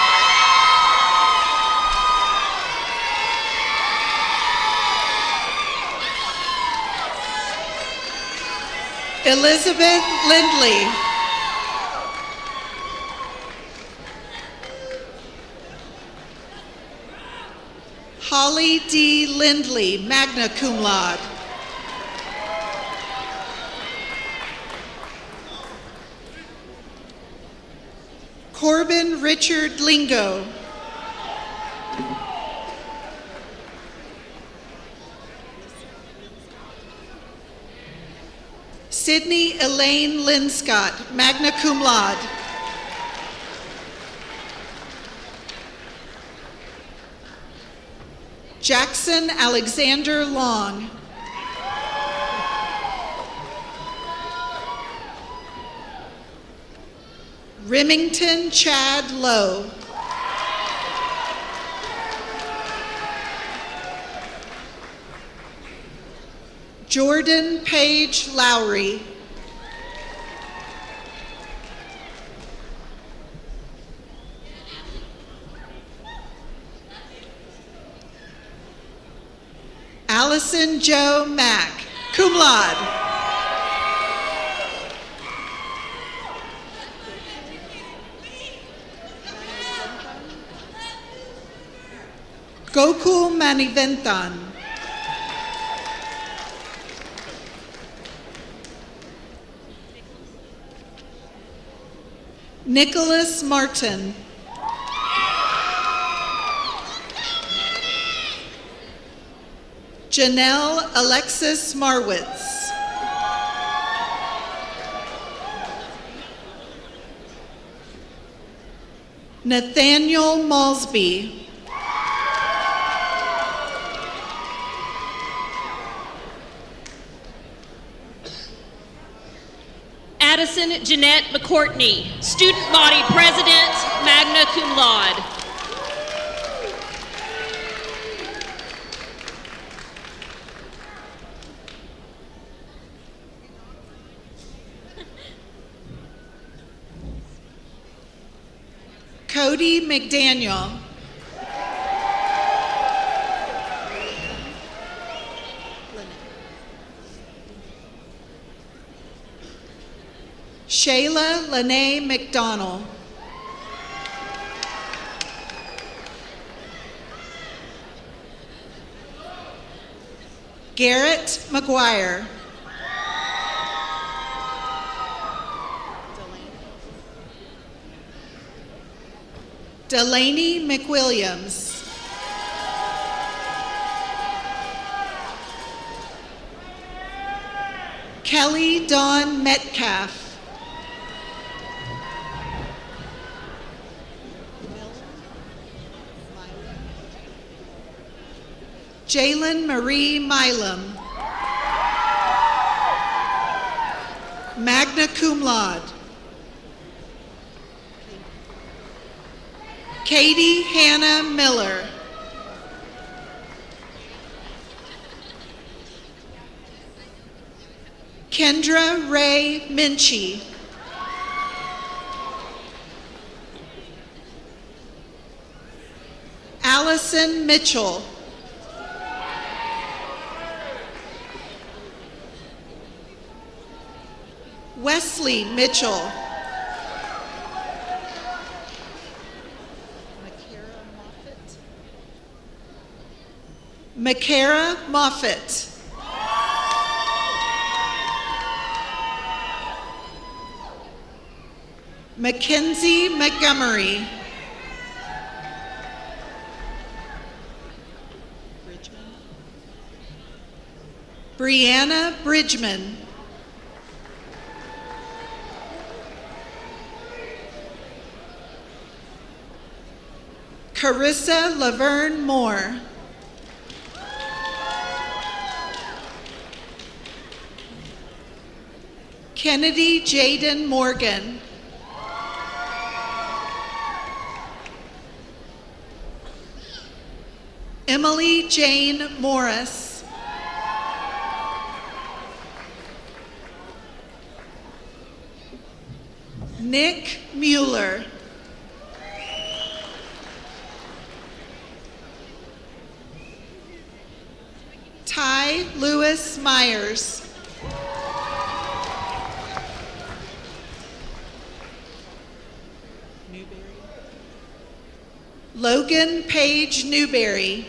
Elizabeth Lindley. Holly D. Lindley, magna cum laude. Corbin Richard Lingo. Sydney Elaine Linscott, magna cum laude. Jackson Alexander Long. Remington Chad Lowe. Jordan Page Lowry. Allison Jo Mack, cum laude. Gokul Maniventhan. Nicholas Martin. Janelle Alexis Marwitz. Nathaniel Malsby. Addison Jeanette McCourtney, student body president, magna cum laude. Cody McDaniel. Shayla Lene McDonald. Garrett McGuire. Delaney McWilliams. Kelly Dawn Metcalf. Jalen Marie Milam. Magna cum laude. Katie Hannah Miller. Kendra Ray Minchie. Allison Mitchell. Wesley Mitchell. Makara Moffitt. Mackenzie Montgomery. Brianna Bridgman. Carissa Laverne Moore. Kennedy Jaden Morgan. Emily Jane Morris. Nick Mueller. Ty Lewis Myers. Logan Page Newberry.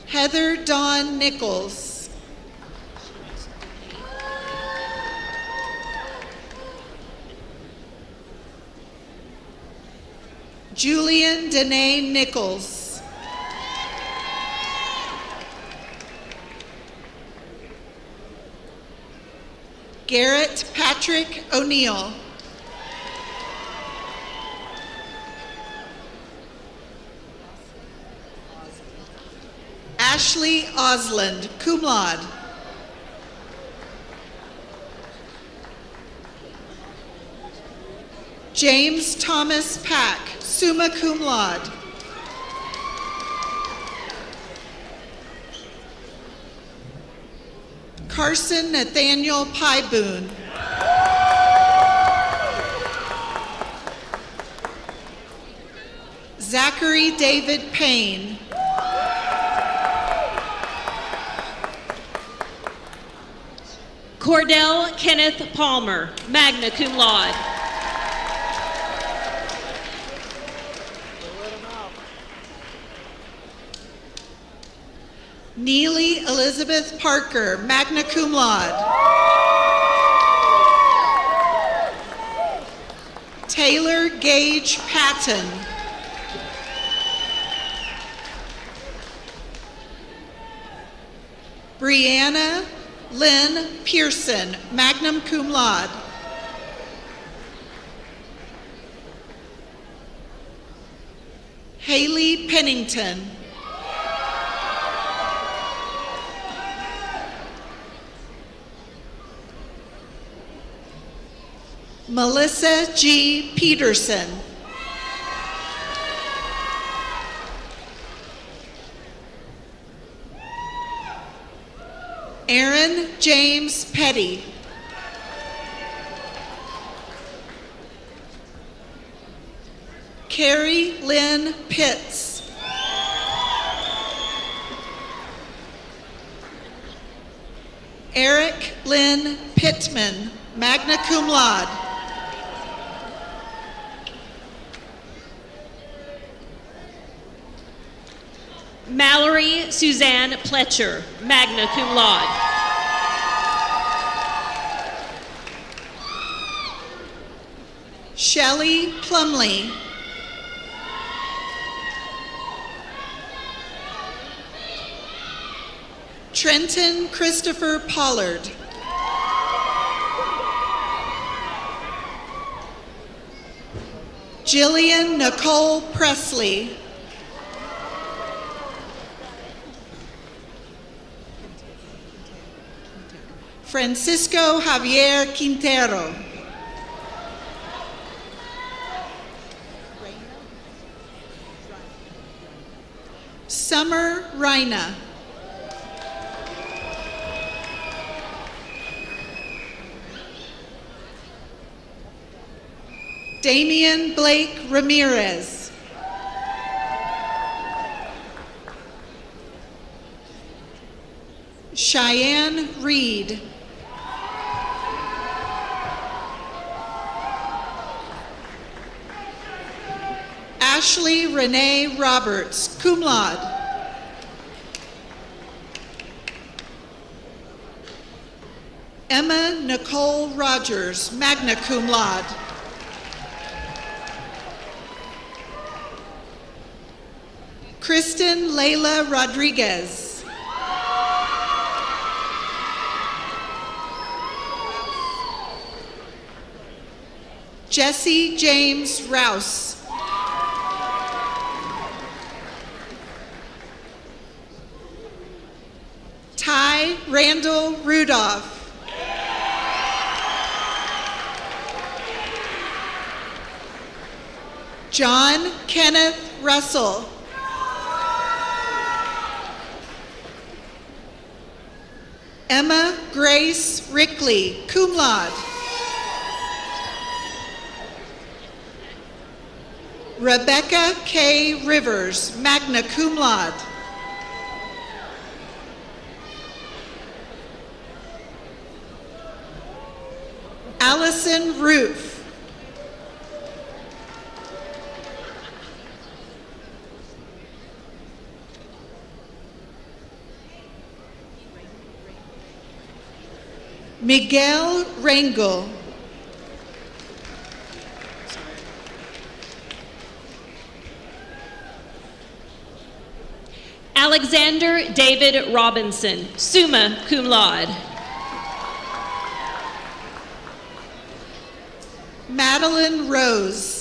Heather Dawn Nichols. Julian Danae Nichols. Garrett Patrick O'Neill. Ashley Osland, cum laude. James Thomas Pack, summa cum laude. Carson Nathaniel Pyboon. Zachary David Payne. Cordell Kenneth Palmer, magna cum laude. Neely Elizabeth Parker, magna cum laude. Taylor Gage Patton. Brianna Lynn Pearson, magna cum laude. Haley Pennington. Melissa G. Peterson. Aaron James Petty. Carrie Lynn Pitts. Eric Lynn Pittman, magna cum laude. Mallory Suzanne Pletcher, magna cum laude. Shelley Plumley. Trenton Christopher Pollard. Jillian Nicole Presley. Francisco Javier Quintero. Summer Reina. Damian Blake Ramirez. Cheyenne Reed. Ashley Renee Roberts, cum laude. Emma Nicole Rogers, magna cum laude. Kristen Layla Rodriguez. Jesse James Rouse. Ty Randall Rudolph. John Kenneth Russell. Emma Grace Rickley, cum laude. Rebecca K. Rivers, magna cum laude. Allison Roof. Miguel Rangel. Alexander David Robinson, summa cum laude. Madeline Rose.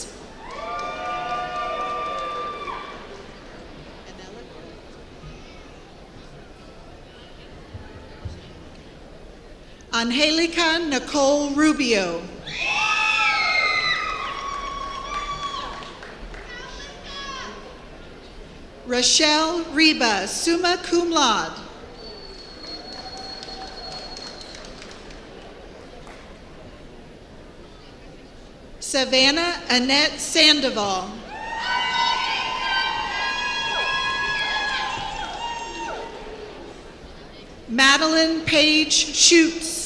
Angelica Nicole Rubio. Rochelle Reba, summa cum laude. Savannah Annette Sandoval. Madeline Page Schutz.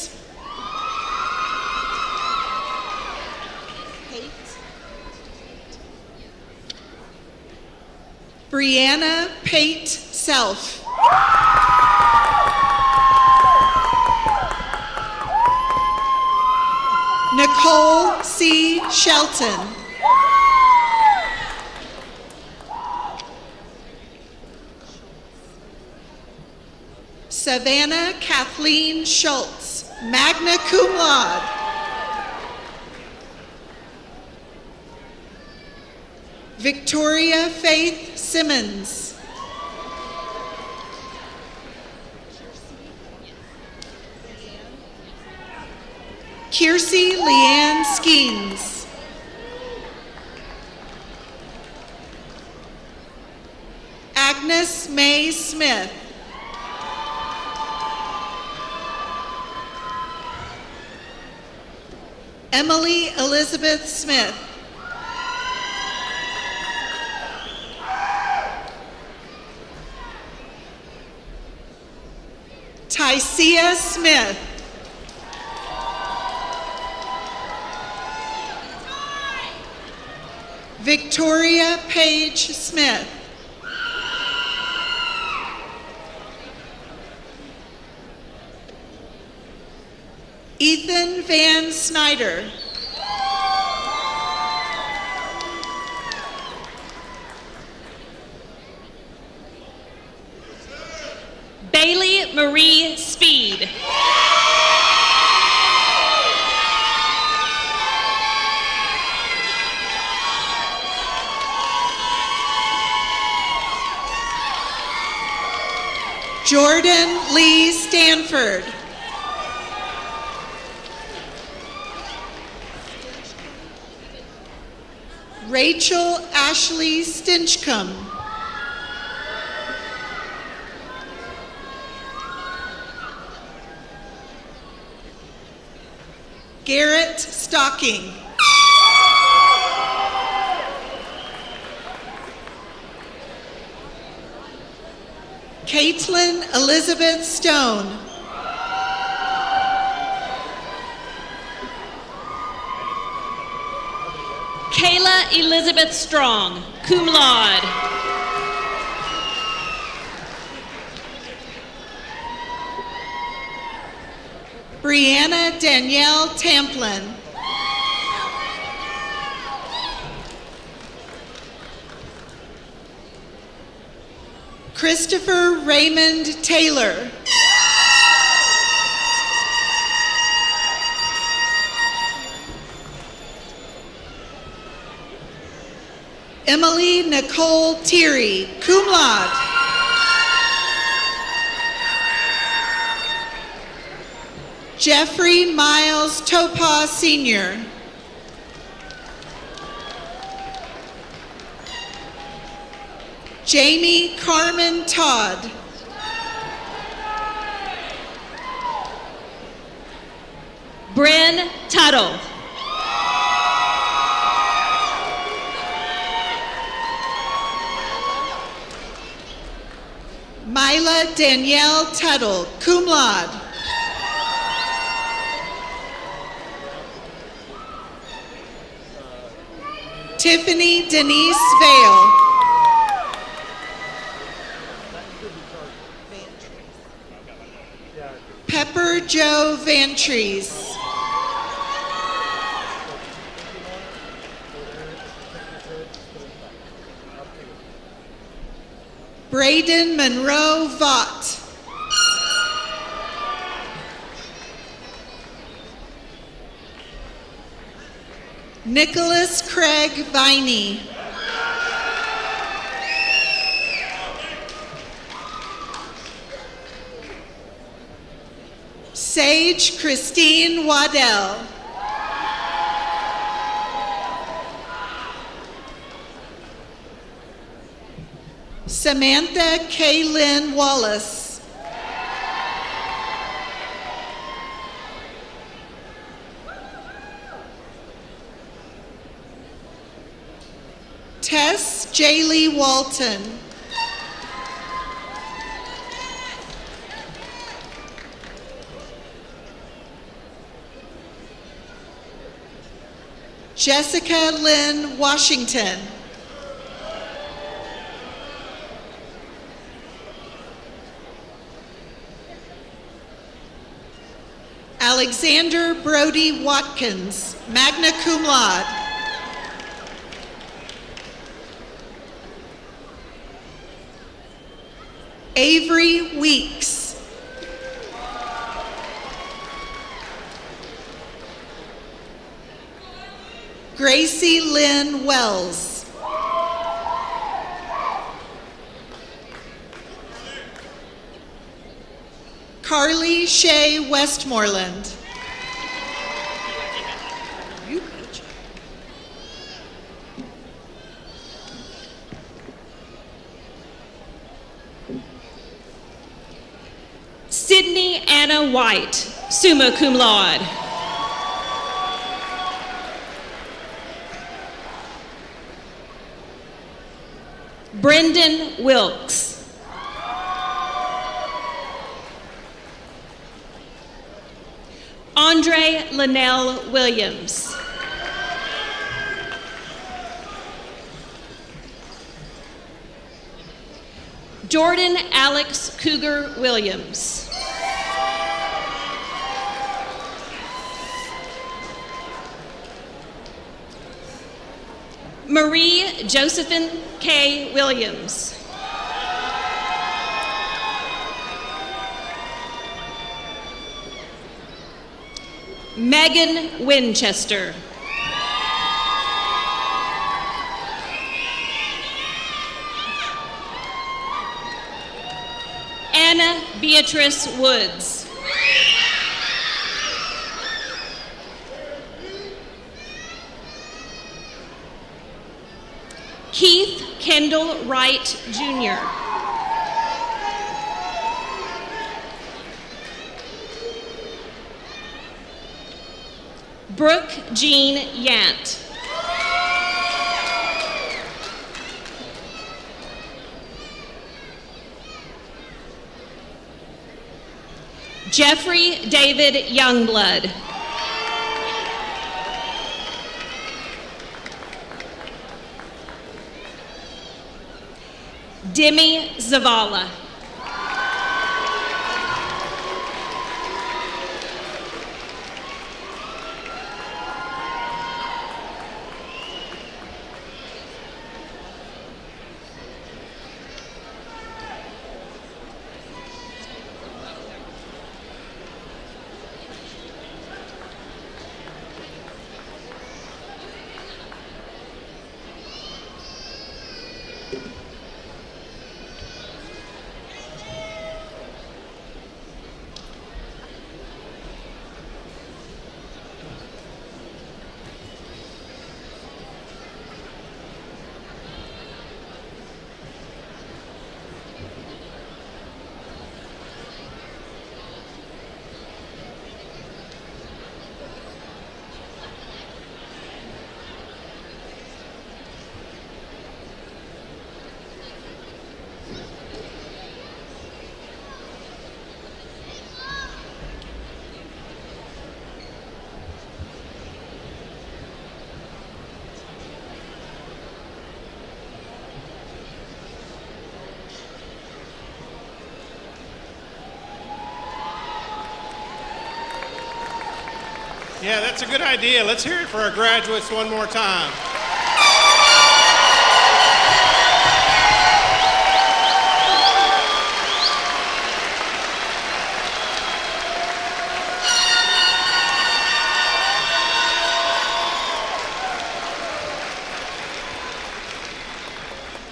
Brianna Pate Self. Nicole C. Shelton. Savannah Kathleen Schultz, magna cum laude. Victoria Faith Simmons. Kiersey Leanne Skeens. Agnes May Smith. Emily Elizabeth Smith. Tycia Smith. Victoria Page Smith. Ethan Van Snyder. Bailey Marie Speed. Jordan Lee Stanford. Rachel Ashley Stinchcomb. Garrett Stocking. Caitlin Elizabeth Stone. Kayla Elizabeth Strong, cum laude. Brianna Danielle Tamplin. Christopher Raymond Taylor. Emily Nicole Thierry, cum laude. Jeffrey Miles Topaz, Sr. Jamie Carmen Todd. Bryn Tuttle. Myla Danielle Tuttle, cum laude. Tiffany Denise Vale. Pepper Joe Vantries. Braden Monroe Vaught. Nicholas Craig Viney. Sage Christine Waddell. Samantha Kaylin Wallace. Tess Jaylee Walton. Jessica Lynn Washington. Alexander Brody Watkins, magna cum laude. Avery Weeks. Gracie Lynn Wells. Carly Shea Westmoreland. Sydney Anna White, summa cum laude. Brendan Wilkes. Andre Linnell Williams. Jordan Alex Cougar Williams. Marie Josephine K. Williams. Megan Winchester. Anna Beatrice Woods. Keith Kendall Wright, Jr. Brooke Jean Yant. Jeffrey David Youngblood. Demi Zavala. Yeah, that's a good idea. Let's hear it for our graduates one more time.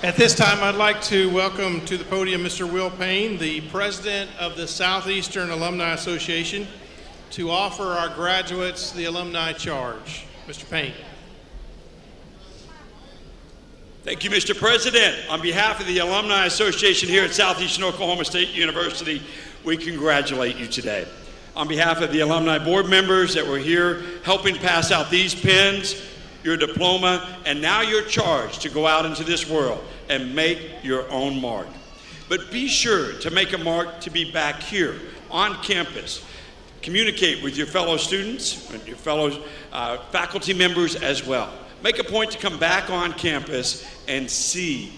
At this time, I'd like to welcome to the podium Mr. Will Payne, the president of the Southeastern Alumni Association, to offer our graduates the alumni charge. Mr. Payne. Thank you, Mr. President. On behalf of the Alumni Association here at Southeastern Oklahoma State University, we congratulate you today. On behalf of the alumni board members that were here helping pass out these pins, your diploma, and now your charge to go out into this world and make your own mark. But be sure to make a mark to be back here on campus. Communicate with your fellow students and your fellow faculty members as well. Make a point to come back on campus and see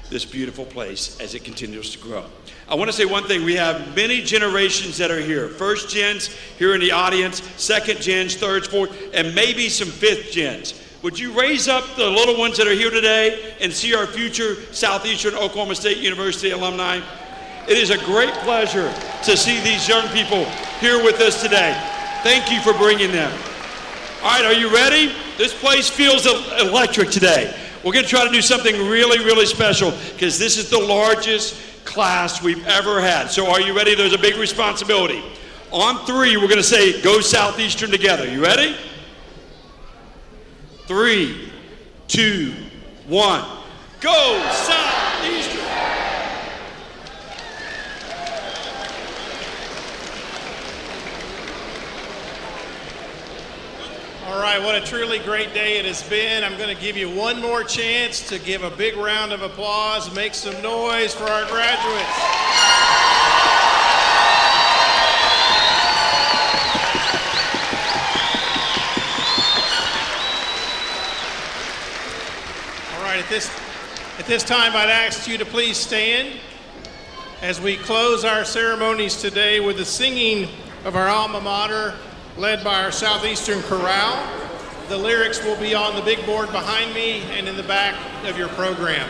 this beautiful place as it continues to grow. I want to say one thing. We have many generations that are here. First gens here in the audience, second gens, thirds, fourth, and maybe some fifth gens. Would you raise up the little ones that are here today and see our future Southeastern Oklahoma State University alumni? It is a great pleasure to see these young people here with us today. Thank you for bringing them. All right, are you ready? This place feels electric today. We're going to try to do something really, really special because this is the largest class we've ever had. So are you ready? There's a big responsibility. On three, we're going to say, go Southeastern together. You ready? 3, 2, 1. Go Southeastern! All right, what a truly great day it has been. I'm going to give you one more chance to give a big round of applause, make some noise for our graduates. At this time, I'd ask you to please stand as we close our ceremonies today with the singing of our alma mater, led by our Southeastern Chorale. The lyrics will be on the big board behind me and in the back of your program.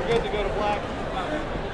good to go to black.